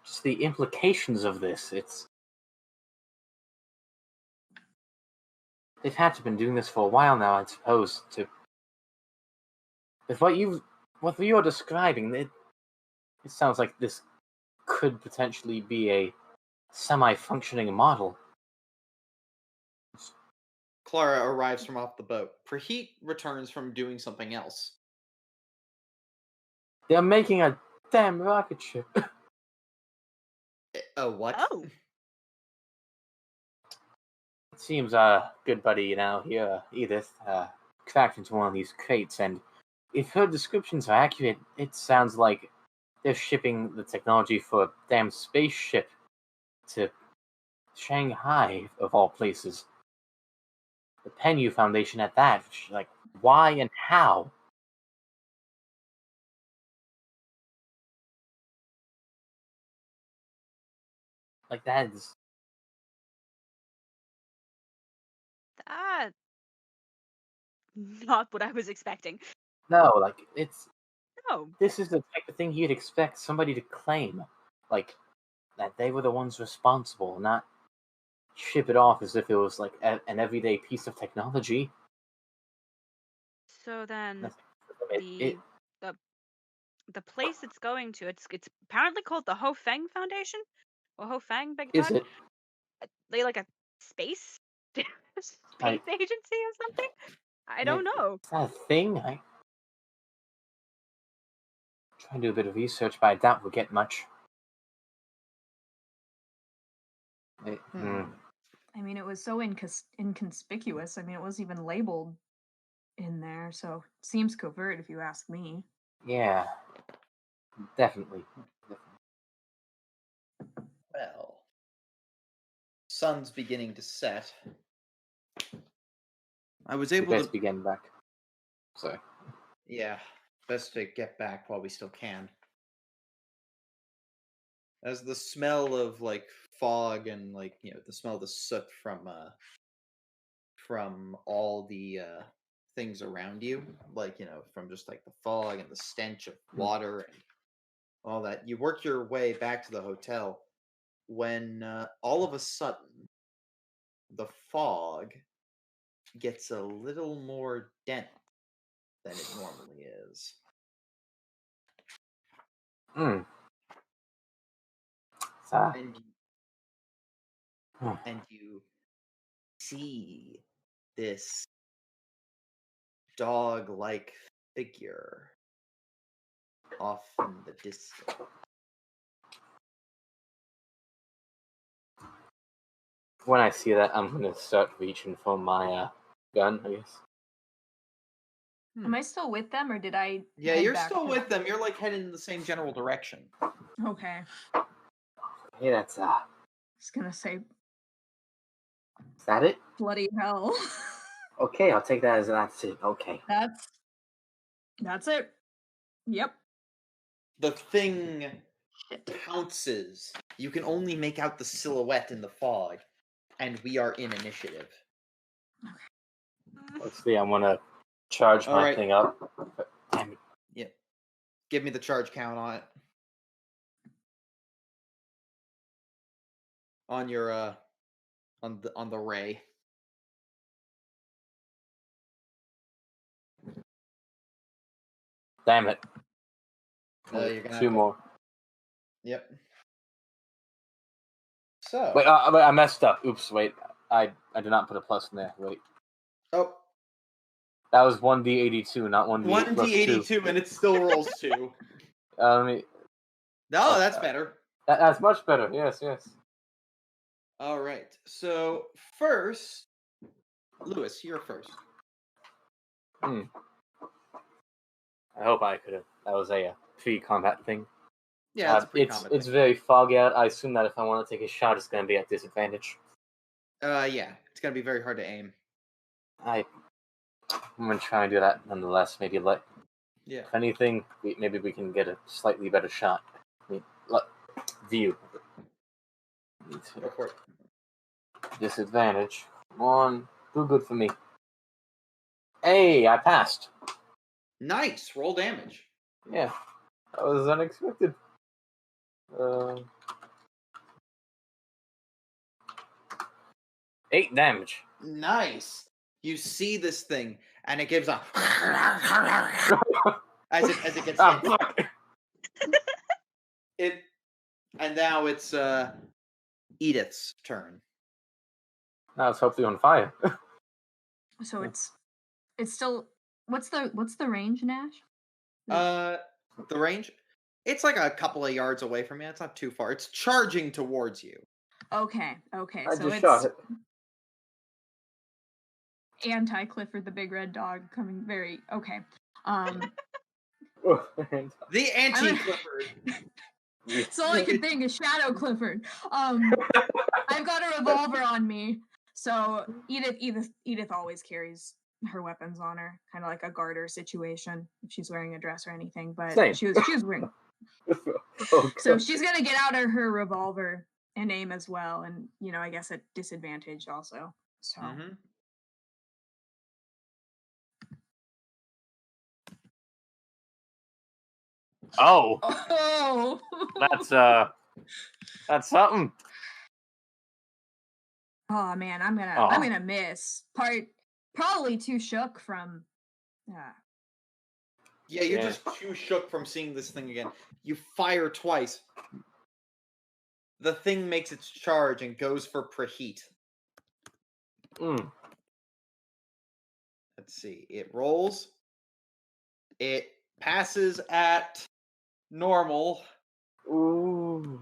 just the implications of this. They've had to have been doing this for a while now, I suppose. With what you're describing, it sounds like this could potentially be a semi-functioning model. Clara arrives from off the boat. Prejit returns from doing something else. They're making a damn rocket ship. What? Oh, It seems good buddy now here, Edith, cracked into one of these crates, and if her descriptions are accurate, it sounds like they're shipping the technology for a damn spaceship to Shanghai, of all places. The Penhew Foundation at that. Like, why and how? Like, that is... that not what I was expecting. No, like, it's... No, This is the type of thing you'd expect somebody to claim. Like, that they were the ones responsible, not ship it off as if it was, like, an everyday piece of technology. so then It, the place it's going to, it's apparently called the Ho Feng Foundation or Ho Feng, beg your is pardon? it? They like a space space I- agency or something? I don't know. Is that a thing? I try and do a bit of research, but I doubt we'll get much. I mean, it was so inconspicuous. I mean, it wasn't even labeled in there, so it seems covert if you ask me. Yeah. Definitely. Well, sun's beginning to set. I was You able best to... be getting back. Sorry. Yeah, best to get back while we still can. As the smell of like fog and like the smell of the soot from all the things around you, like from just like the fog and the stench of water and all that, you work your way back to the hotel when all of a sudden the fog gets a little more dense than it normally is. And you see this dog-like figure off in the distance. When I see that, I'm gonna start reaching for my gun, I guess. Am I still with them, or did I? Yeah, head you're back still to- with them. You're like heading in the same general direction. Okay. Hey, that's I was gonna say, is that it? bloody hell. Okay, I'll take that as that's it. Okay. That's it. Yep. The thing pounces. You can only make out the silhouette in the fog, and we are in initiative. Let's see. I'm gonna charge my Alright. thing up. Damn it. Yep. Give me the charge count on it. On your on the ray. Damn it. You're gonna Two more. Yep. So. Wait, I messed up. Oops, wait. I did not put a plus in there. Wait. Oh. That was 1d82, not 1d8 plus 2. 1d82, and it still rolls 2. Let me... No, that's better. That's much better. Yes. All right. So first, Lewis, you're first. I hope I could have. That was a pre-combat thing. Yeah, it's pretty common. It's very foggy out. I assume that if I want to take a shot, it's going to be at disadvantage. Yeah, it's gonna be very hard to aim. I'm going to try and do that nonetheless. Maybe if anything, maybe we can get a slightly better shot. View. Go for it. Disadvantage. Come on. Do good for me. Hey, I passed. Nice. Roll damage. Yeah. That was unexpected. 8 damage. Nice. You see this thing, and it gives a as it gets hit. And now it's Edith's turn. Now it's hopefully on fire. So it's still. What's the range, Nash? The range? It's like a couple of yards away from you. It's not too far. It's charging towards you. Okay. I So just it's shot it. anti-Clifford the Big Red Dog coming very okay. The anti-Clifford. It's all I can think is Shadow Clifford. I've got a revolver on me, so Edith always carries her weapons on her, kind of like a garter situation if she's wearing a dress or anything. But Same. she was wearing. So she's gonna get out of her revolver and aim as well, and I guess at disadvantage also. So. Mm-hmm. Oh, that's something. Oh man, I'm gonna miss. Probably too shook from. Yeah, you're just too shook from seeing this thing again. You fire twice. The thing makes its charge and goes for Prejit. Let's see. It rolls. It passes at normal. Ooh.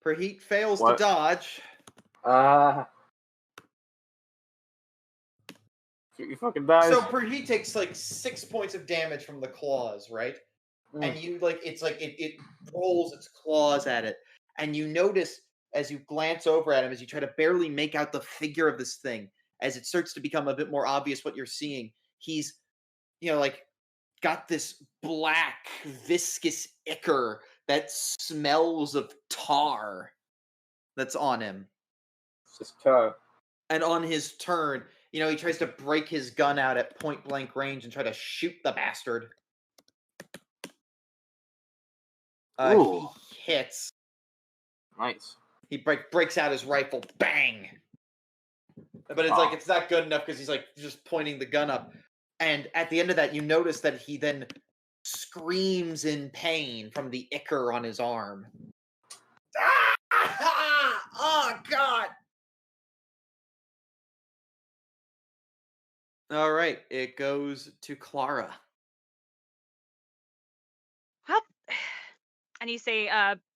Prejit fails to dodge. He fucking dies. So Prejit takes like 6 points of damage from the claws, right? And you it rolls its claws at it, and you notice as you glance over at him, as you try to barely make out the figure of this thing, as it starts to become a bit more obvious what you're seeing, he's got this black viscous ichor that smells of tar that's on him. It's just tar. And on his turn, he tries to break his gun out at point blank range and try to shoot the bastard. He hits. Nice. He breaks out his rifle. Bang! But it's it's not good enough because he's just pointing the gun up. And at the end of that, you notice that he then screams in pain from the ichor on his arm. Ah! Oh, God! All right, it goes to Clara. Well, and you say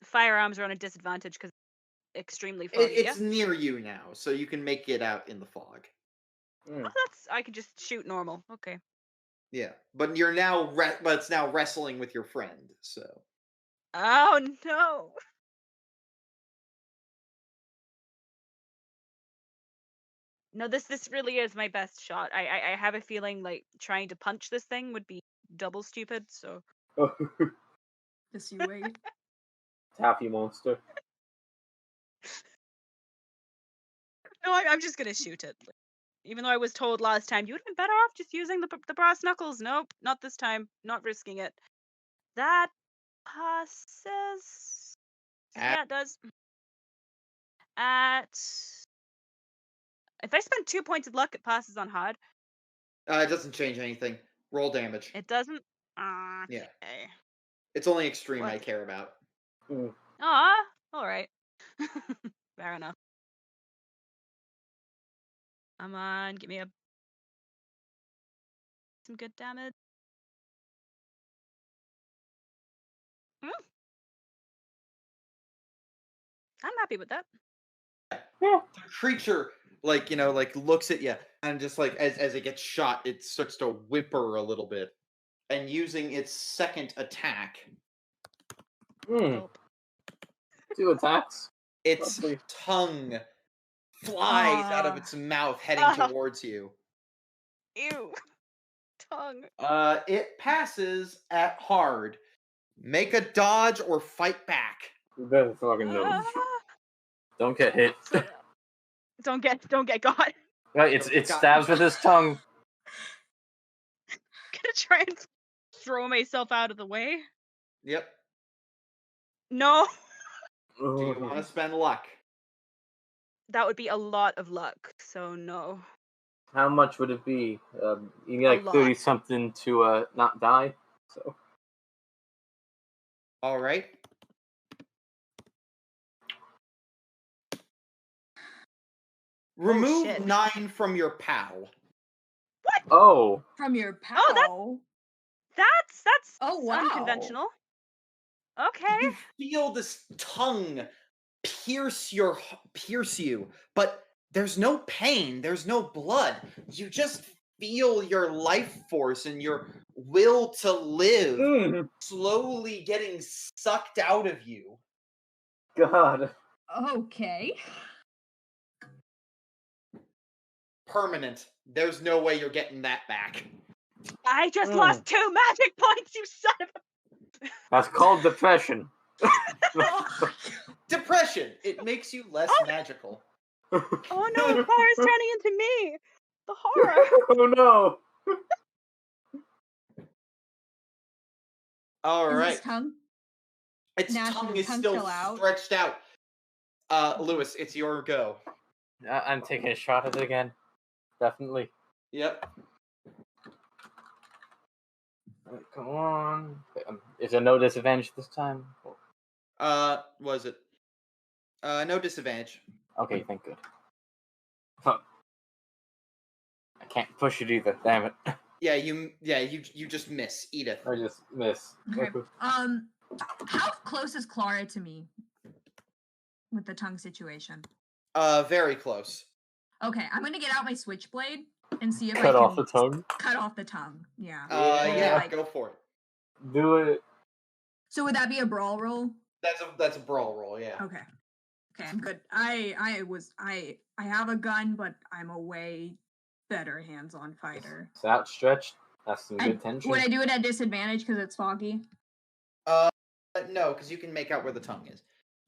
firearms are on a disadvantage because it's extremely foggy. It's near you now, so you can make it out in the fog. Oh, I could just shoot normal. Okay. Yeah, but you're now but it's now wrestling with your friend. So. Oh no. No, this really is my best shot. I have a feeling like trying to punch this thing would be double stupid. So. Just you wait. Taffy monster. No, I'm just gonna shoot it. Even though I was told last time you'd have been better off just using the brass knuckles. Nope, not this time. Not risking it. That passes. Yeah, it does. If I spend 2 points of luck, it passes on hard. It doesn't change anything. Roll damage. It doesn't? Okay. Yeah. It's only extreme What? I care about. Alright. Fair enough. Come on, give me some good damage. I'm happy with that. The creature, looks at you and just as it gets shot, it starts to whimper a little bit, and using its second attack. Nope. 2 attacks. Its tongue flies out of its mouth, heading towards you. Ew. Tongue. It passes at hard. Make a dodge or fight back. You better fucking know. Don't get hit. Don't get got. Right, it stabs with his tongue. Gonna try and throw myself out of the way. Yep. No. Do you want to spend luck? That would be a lot of luck, so no. How much would it be? You need 30 something to not die. So. All right. Remove 9 from your pal. What? Oh. From your pal? That's wow. unconventional. Okay. You feel this tongue pierce you, but there's no pain, there's no blood. You just feel your life force and your will to live slowly getting sucked out of you. God. Okay. Permanent. There's no way you're getting that back. I just lost 2 magic points, you son of a... That's called depression. Depression. It makes you less magical. Oh no, Clara's turning into me. The horror. Oh no. All right. Its tongue? Its Nash, tongue is is tongue still out? stretched out. Lewis, it's your go. I'm taking a shot at it again. Definitely. Yep. Come on. Is there no disadvantage this time? Was it? No disadvantage. Okay, thank good. Huh. I can't push it either. Damn it. Yeah, you just miss. Edith. I just miss. Okay. How close is Clara to me with the tongue situation? Very close. Okay, I'm gonna get out my switchblade and see if Cut I off can the tongue. cut off the tongue. Yeah. Yeah, Like- go for it. Do it. So would that be a brawl roll? That's a brawl roll, yeah. Okay. Okay, I'm good. I have a gun, but I'm a way better hands-on fighter. It's outstretched. That's some good And tension. would I do it at disadvantage because it's foggy? No, because you can make out where the tongue is.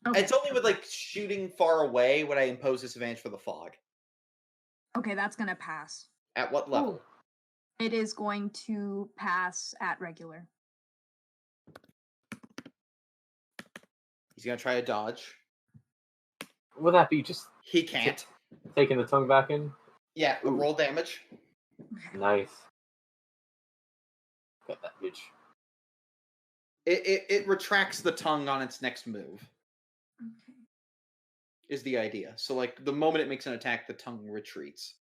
Okay. It's only with like shooting far away would I impose disadvantage for the fog. Okay, that's gonna pass. At what level? It is going to pass at regular. He's gonna try to dodge. Would that be just He can't. taking the tongue back in? Yeah, Ooh. roll damage. Nice. Got that bitch. It retracts the tongue on its next move. Okay. Is the idea. So like the moment it makes an attack, the tongue retreats.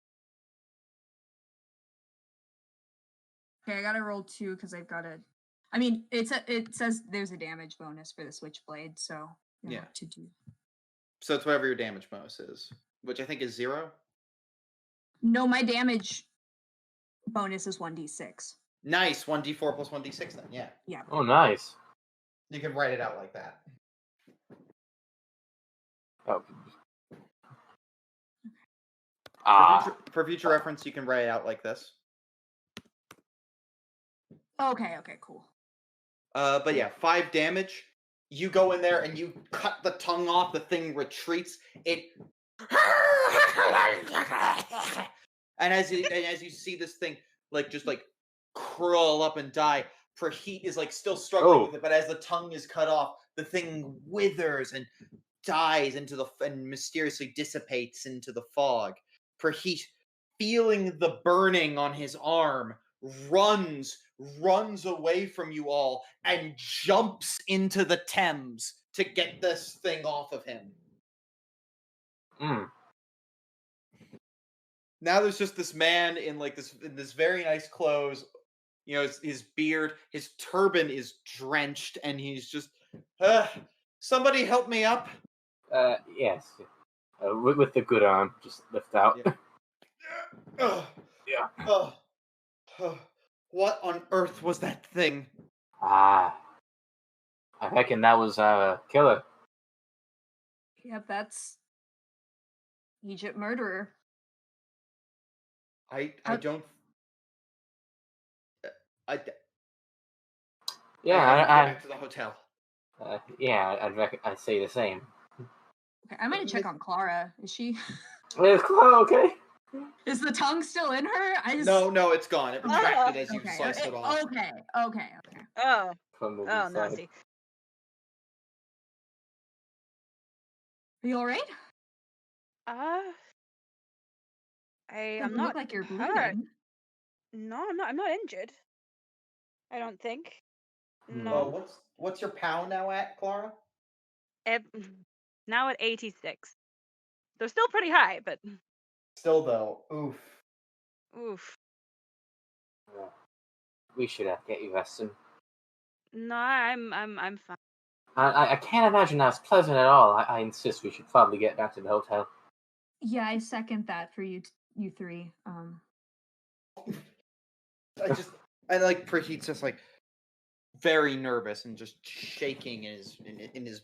Okay, I gotta roll 2 because I've got to. I mean, it says there's a damage bonus for the switchblade, so I Yeah. have to do. So it's whatever your damage bonus is, which I think is 0. No, my damage bonus is 1d6. Nice, 1d4 plus 1d6 then, yeah. Yeah. Oh, nice. You can write it out like that. Oh. For future reference, you can write it out like this. Okay, cool. But yeah, 5 damage. You go in there and you cut the tongue off. The thing retreats. It, and as you see this thing just curl up and die, Prejit is like still struggling with it. But as the tongue is cut off, the thing withers and dies and mysteriously dissipates into the fog. Prejit, feeling the burning on his arm, runs away from you all and jumps into the Thames to get this thing off of him. Now there's just this man in this very nice clothes. You know, his beard, his turban is drenched, and he's just, somebody help me up. Yes. With the good arm, just lift out. Yeah. What on earth was that thing? I reckon that was our killer. Yep, that's Egypt murderer. I don't. Yeah, I go back to the hotel. I'd say the same. Okay, I'm gonna check on Clara. Is she? Is Clara okay? Is the tongue still in her? No, it's gone. It retracted as you sliced it off. Okay. Oh, From the inside. nasty. Are you all right? I'm Doesn't not look like you're hurt. bleeding. No, I'm not injured. I don't think. No. Oh, what's your pound now at, Clara? Now at 86. They're still pretty high, but Still though, oof. oof. We should get you rested. No, I'm fine. I can't imagine that's pleasant at all. I insist we should probably get back to the hotel. Yeah, I second that for you three. Prejit's just very nervous and just shaking in his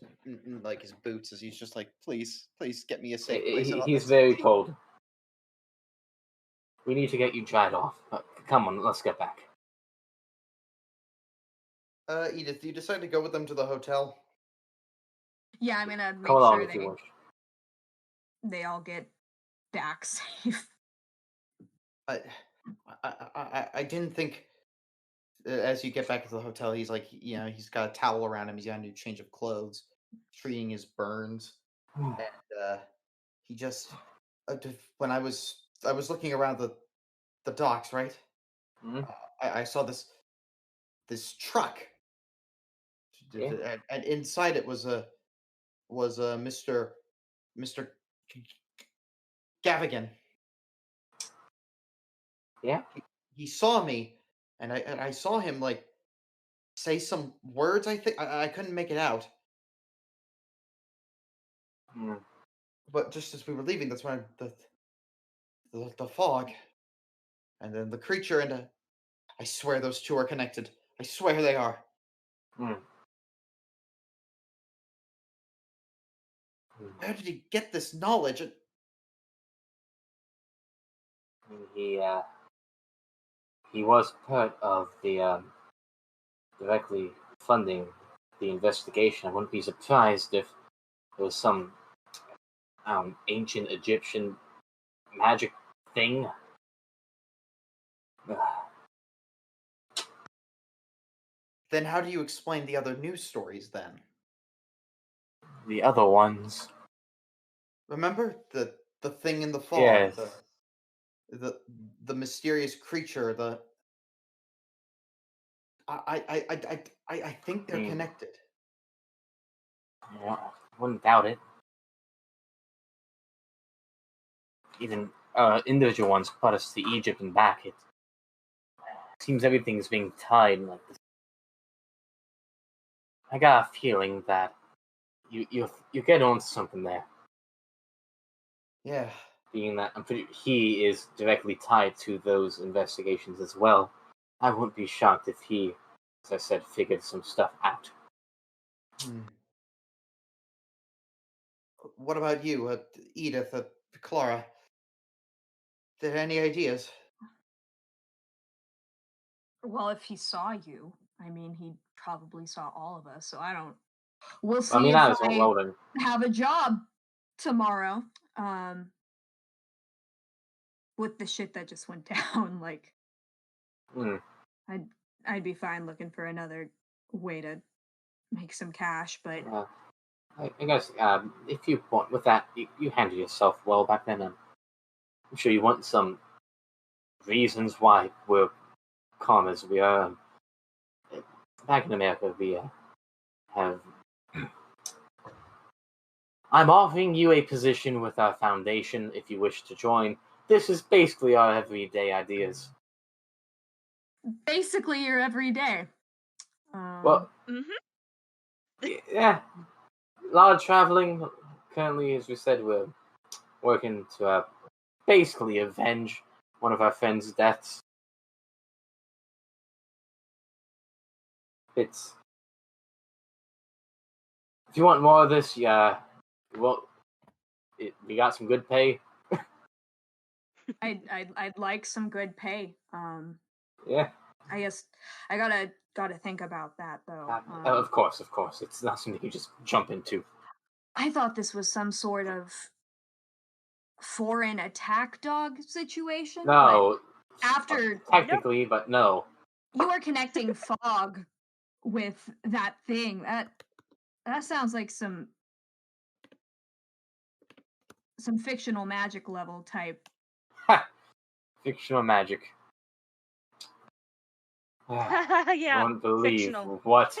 boots as he's just like, please get me a safe place. He's very cold. We need to get you dried off. Come on, let's get back. Edith, you decide to go with them to the hotel? Yeah, I'm gonna make Come along sure if you wish. they all get back safe. I didn't think. As you get back to the hotel, he's he's got a towel around him. He's got a new change of clothes, treating his burns, and he just when I was looking around the docks, right? Mm-hmm. I saw this truck, and inside it was a Mr. Gavigan. Yeah. He saw me, and I saw him say some words. I think I couldn't make it out. But just as we were leaving, that's when the fog. and then the creature, and I swear those two are connected. I swear they are. Hmm. Where did he get this knowledge? He was part of the directly funding the investigation. I wouldn't be surprised if there was some ancient Egyptian magic thing. Then how do you explain the other news stories then? The other ones. Remember the thing in the fog, Yes. the mysterious creature, the I think they're connected. Yeah, I wouldn't doubt it. Even individual ones brought us to Egypt and back. It seems everything's being tied like this. I got a feeling that you get on to something there. Yeah. Being that he is directly tied to those investigations as well. I wouldn't be shocked if he, as I said, figured some stuff out. What about you, Edith, Clara? There any ideas? Well, if he saw you, I mean, he probably saw all of us, so I don't. We'll see I was if I rolling. have a job tomorrow. With the shit that just went down, like, I'd be fine looking for another way to make some cash, but I guess if you want with that, you handle yourself well back then, and I'm sure you want some reasons why we're calm as we are. Back in America, we have. I'm offering you a position with our foundation if you wish to join. This is basically our everyday ideas. basically your everyday. Well, yeah, a lot of traveling. Currently, as we said, we're working to basically avenge one of our friends' deaths. If you want more of this, yeah, we got some good pay. I'd like some good pay. Yeah. I guess I gotta think about that though. Of course. It's not something you just jump into. I thought this was some sort of foreign attack dog situation. No. After technically, but no. You are connecting fog with that thing. That sounds like some fictional magic level type. Fictional magic. Yeah, I wouldn't believe fictional. what.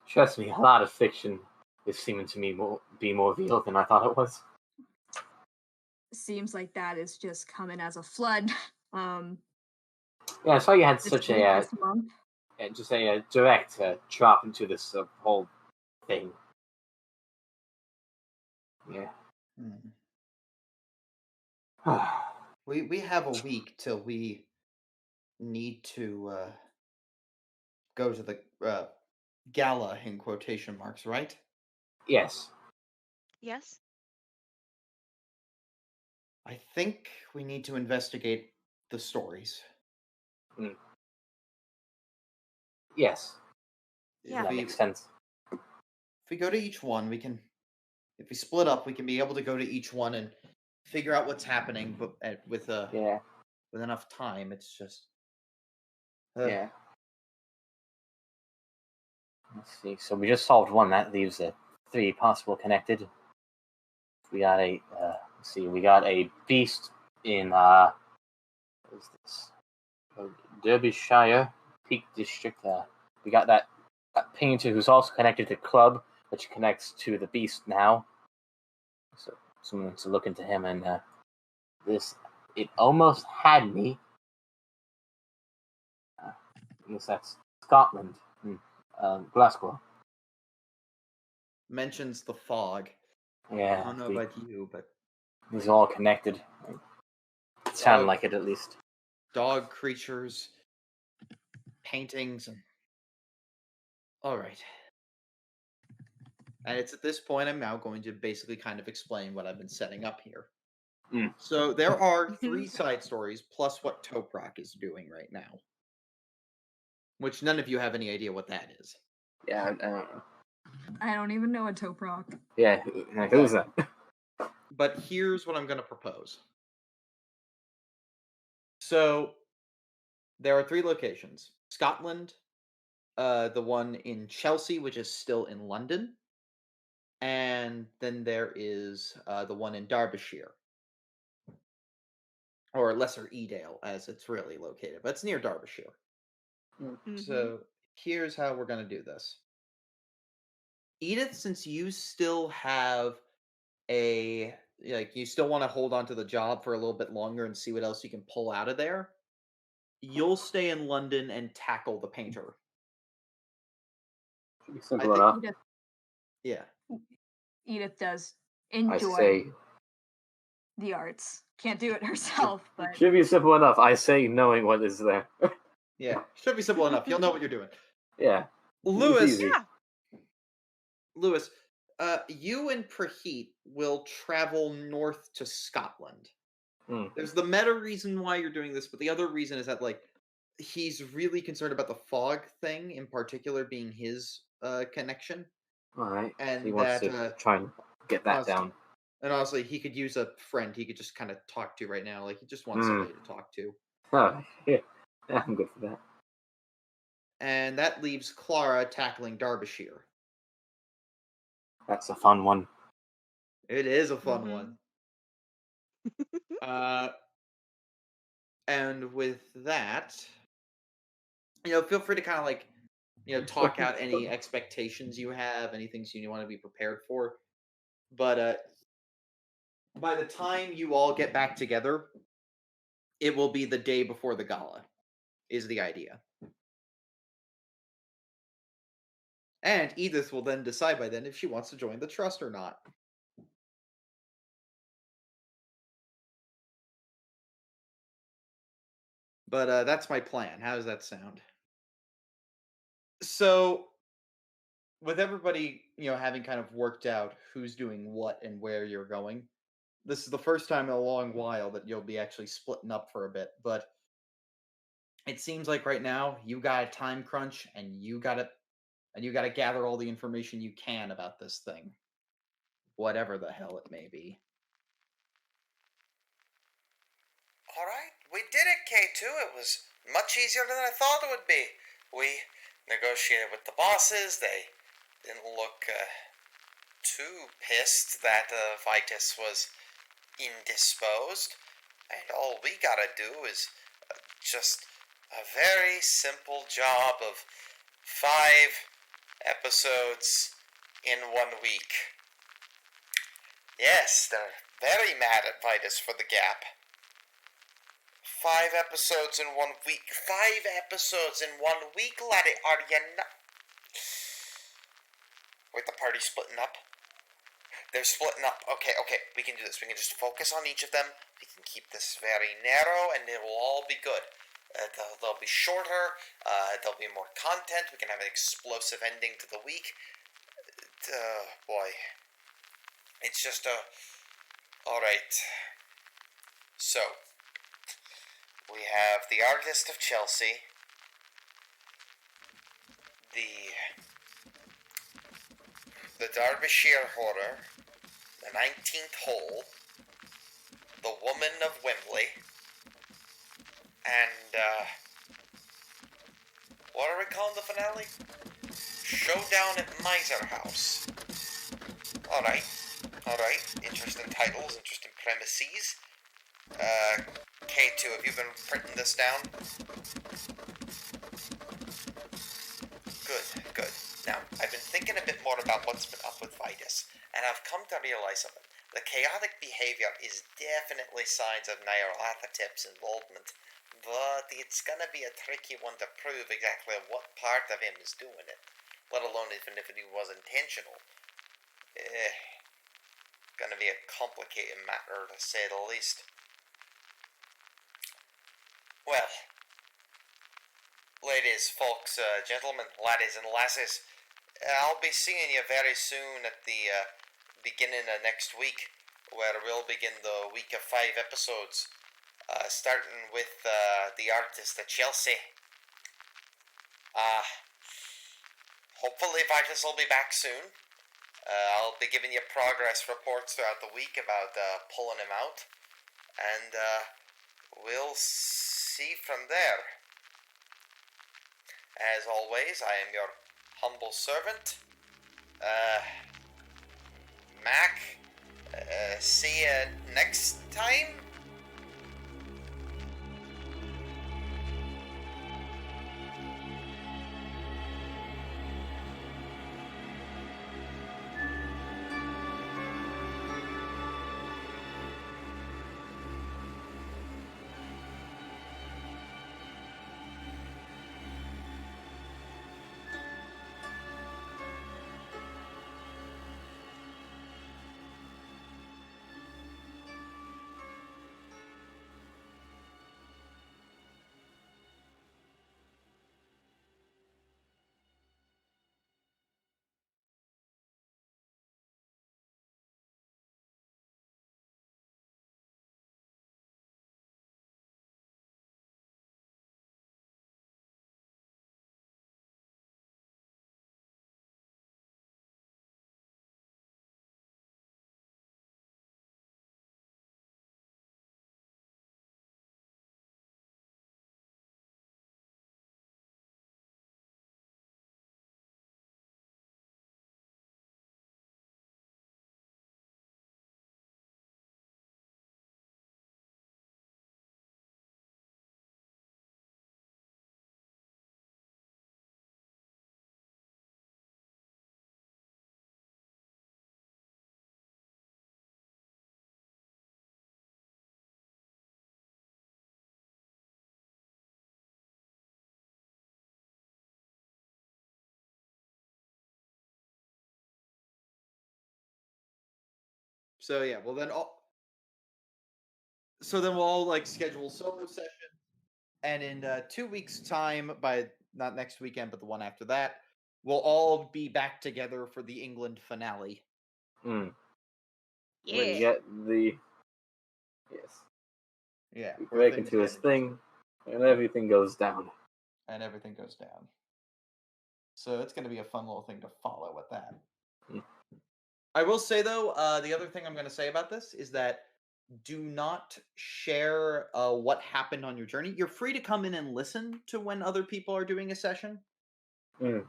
Trust me, a lot of fiction is seeming to me be more real than I thought it was. Seems like that is just coming as a flood. Yeah, I saw you had such a just a direct drop into this whole thing. Yeah. We have a week till we need to go to the gala in quotation marks, right? Yes. Yes. I think we need to investigate the stories. Yes. Yeah. That makes sense. If we go to each one, we can. If we split up, we can be able to go to each one and figure out what's happening. But with enough time, it's just. Yeah. Let's see. So we just solved one. That leaves 3 possible connected. We got a. Let's see. We got a beast in. What is this? Derbyshire Peak District. We got that painter who's also connected to Club, which connects to the beast now. So someone to look into him, and this. It almost had me. I guess that's Scotland. Glasgow. Mentions the fog. Yeah. I don't know about you, but these are all connected. sound like it at least. Dog creatures, paintings, and... Alright. And it's at this point I'm now going to basically kind of explain what I've been setting up here. Mm. So there are 3 side stories, plus what Toprak is doing right now. Which none of you have any idea what that is. Yeah, I don't know. I don't even know a Toprock. Yeah, who's that? But here's what I'm going to propose. So, there are 3 locations. Scotland, the one in Chelsea, which is still in London, and then there is the one in Derbyshire. Or Lesser Edale, as it's really located, but it's near Derbyshire. Mhm. So, here's how we're going to do this. Edith, since you still have you still want to hold on to the job for a little bit longer and see what else you can pull out of there, you'll stay in London and tackle the painter. Should be simple enough. Yeah. Edith does I enjoy say, the arts. Can't do it herself, but should be simple enough. I say, knowing what is there. Yeah. Should be simple enough. You'll know what you're doing. Yeah. Lewis, It's easy. Yeah. Lewis, you and Prejit will travel north to Scotland. Mm. There's the meta reason why you're doing this, but the other reason is that he's really concerned about the fog thing in particular being his connection. All right. And He wants that, to try and get that down. And honestly, he could use a friend he could just kind of talk to right now. Like, he just wants somebody to talk to. Oh, yeah. I'm good for that. And that leaves Clara tackling Derbyshire. That's a fun one. It is a fun Mhm. one. And with that, feel free to kind of talk out any expectations you have, any things you want to be prepared for. But by the time you all get back together, it will be the day before the gala, is the idea. And Edith will then decide by then if she wants to join the trust or not. But that's my plan. How does that sound? So, with everybody, having kind of worked out who's doing what and where you're going, this is the first time in a long while that you'll be actually splitting up for a bit. But it seems like right now you got a time crunch, and you got to gather all the information you can about this thing, whatever the hell it may be. All right, we did it, K2. It was much easier than I thought it would be. We negotiated with the bosses. They didn't look too pissed that Vitus was indisposed. And all we gotta do is just a very simple job of 5 episodes in 1 week. Yes, they're very mad at Vitus for the gap. 5 episodes in 1 week. 5 episodes in 1 week, laddie. Are you not? Wait, the party's splitting up? They're splitting up. Okay, we can do this. We can just focus on each of them. We can keep this very narrow, and it will all be good. They'll be shorter. There'll be more content. We can have an explosive ending to the week. Boy. It's just Alright. So, we have the Artist of Chelsea, the Derbyshire Horror, the 19th Hole, the Woman of Wembley, and, what are we calling the finale? Showdown at Miser House. Alright. Interesting titles, interesting premises. K2, have you been printing this down? Good. Now, I've been thinking a bit more about what's been up with Vitus, and I've come to realize something. The chaotic behavior is definitely signs of Nyarlathotep's involvement, but it's gonna be a tricky one to prove exactly what part of him is doing it, let alone even if it was intentional. Gonna be a complicated matter, to say the least. Well, ladies, folks, gentlemen, laddies and lasses, I'll be seeing you very soon at the beginning of next week, where we'll begin the week of 5 episodes, starting with the artist at Chelsea. Hopefully Vitus will be back soon. I'll be giving you progress reports throughout the week about pulling him out, and we'll see from there. As always, I am your humble servant, Mac. See you next time. So yeah, well then we'll all like schedule solo session, and in 2 weeks' time, by not next weekend but the one after that, we'll all be back together for the England finale. When Yeah. you get the Yeah, break things into his get thing, and everything goes down. and everything goes down. So it's going to be a fun little thing to follow with that. Mm. I will say though, the other thing I'm going to say about this is that do not share what happened on your journey. You're free to come in and listen to when other people are doing a session.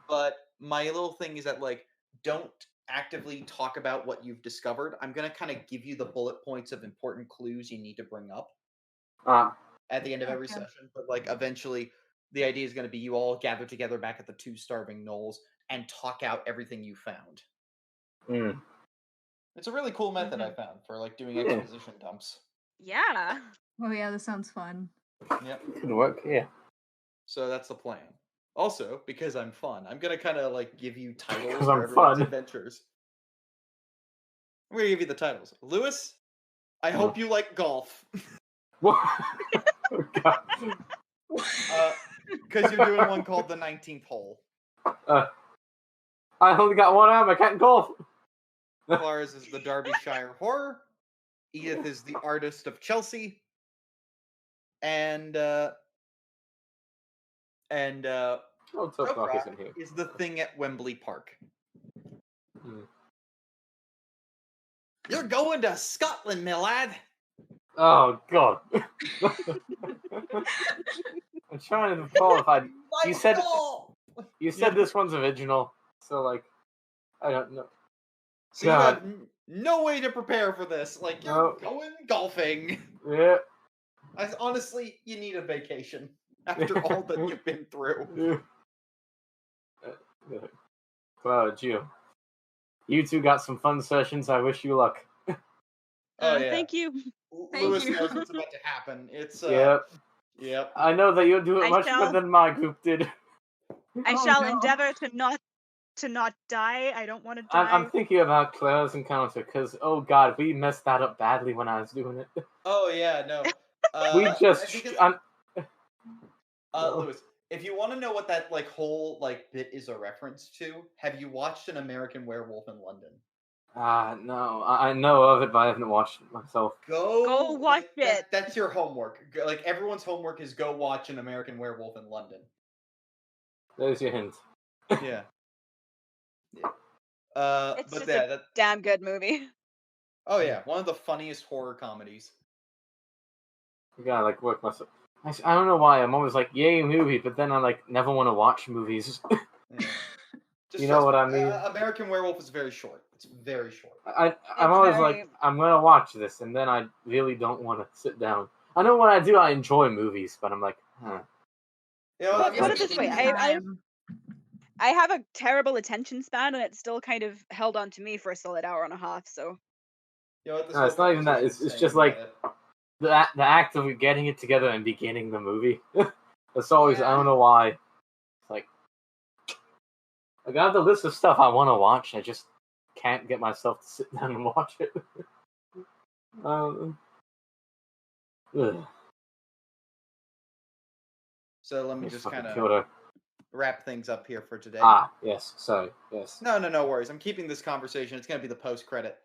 But my little thing is that, like, don't actively talk about what you've discovered. I'm going to kind of give you the bullet points of important clues you need to bring up at the end of every session. But, like, eventually, the idea is going to be you all gather together back at the 2 Starving Knolls and talk out everything you found. It's a really cool method I found for, like, doing exposition dumps. Yeah. Oh yeah, this sounds fun. Yep. Could work, yeah. So that's the plan. Also, because I'm fun, I'm gonna kind of like give you titles 'Cause for I'm everyone's fun. adventures. I'm gonna give you the titles. Lewis, I hope you like golf. What? Oh, God. Because you're doing one called the 19th hole. I only got one arm. I can't golf. Clara's is the Derbyshire Horror. Edith is the Artist of Chelsea. And Tough Rock isn't here. is the Thing at Wembley Park. You're going to Scotland, my lad. Oh, God. I'm trying to recall if I... You said this one's original, so, like, I don't know. So you have no way to prepare for this. Like, you're going golfing. Yeah. Honestly, you need a vacation after all that you've been through. Clara, Gio. You two got some fun sessions. I wish you luck. Oh, yeah. Thank you. Lewis knows what's about to happen. It's, Yep. I know that you'll do it much better than my group did. I shall endeavor to not die. I don't want to die. I'm thinking about Clara's encounter, because, oh God, we messed that up badly when I was doing it. Oh, yeah, no. Lewis, if you want to know what that like whole like bit is a reference to, have you watched An American Werewolf in London? No, I know of it, but I haven't watched it myself. Go watch it. That's your homework. Like everyone's homework is go watch An American Werewolf in London. There's your hint. Yeah. It's but just yeah, a damn good movie. Oh yeah, one of the funniest horror comedies. You gotta like work myself. I don't know why I'm always like yay movie, but then I like never want to watch movies. Yeah. Just You know what I mean? American Werewolf is very short. It's very short. I'm always like I'm gonna watch this, and then I really don't want to sit down. I know when I do, I enjoy movies, but I'm like, huh. You know, Well, I put mean, it this way, Time. I have a terrible attention span, and it's still kind of held on to me for a solid hour and a half. So you know what, this No, whole it's not even that. conversation It's is just saying like that the act of getting it together and beginning the movie. That's always I Yeah. don't know why. It's like I got the list of stuff I want to watch. I just can't get myself to sit down and watch it. Ugh. So let me You just fucking kind killed of her. wrap things up here for today. Yes. Sorry. Yes. No worries. I'm keeping this conversation. It's gonna be the post credit.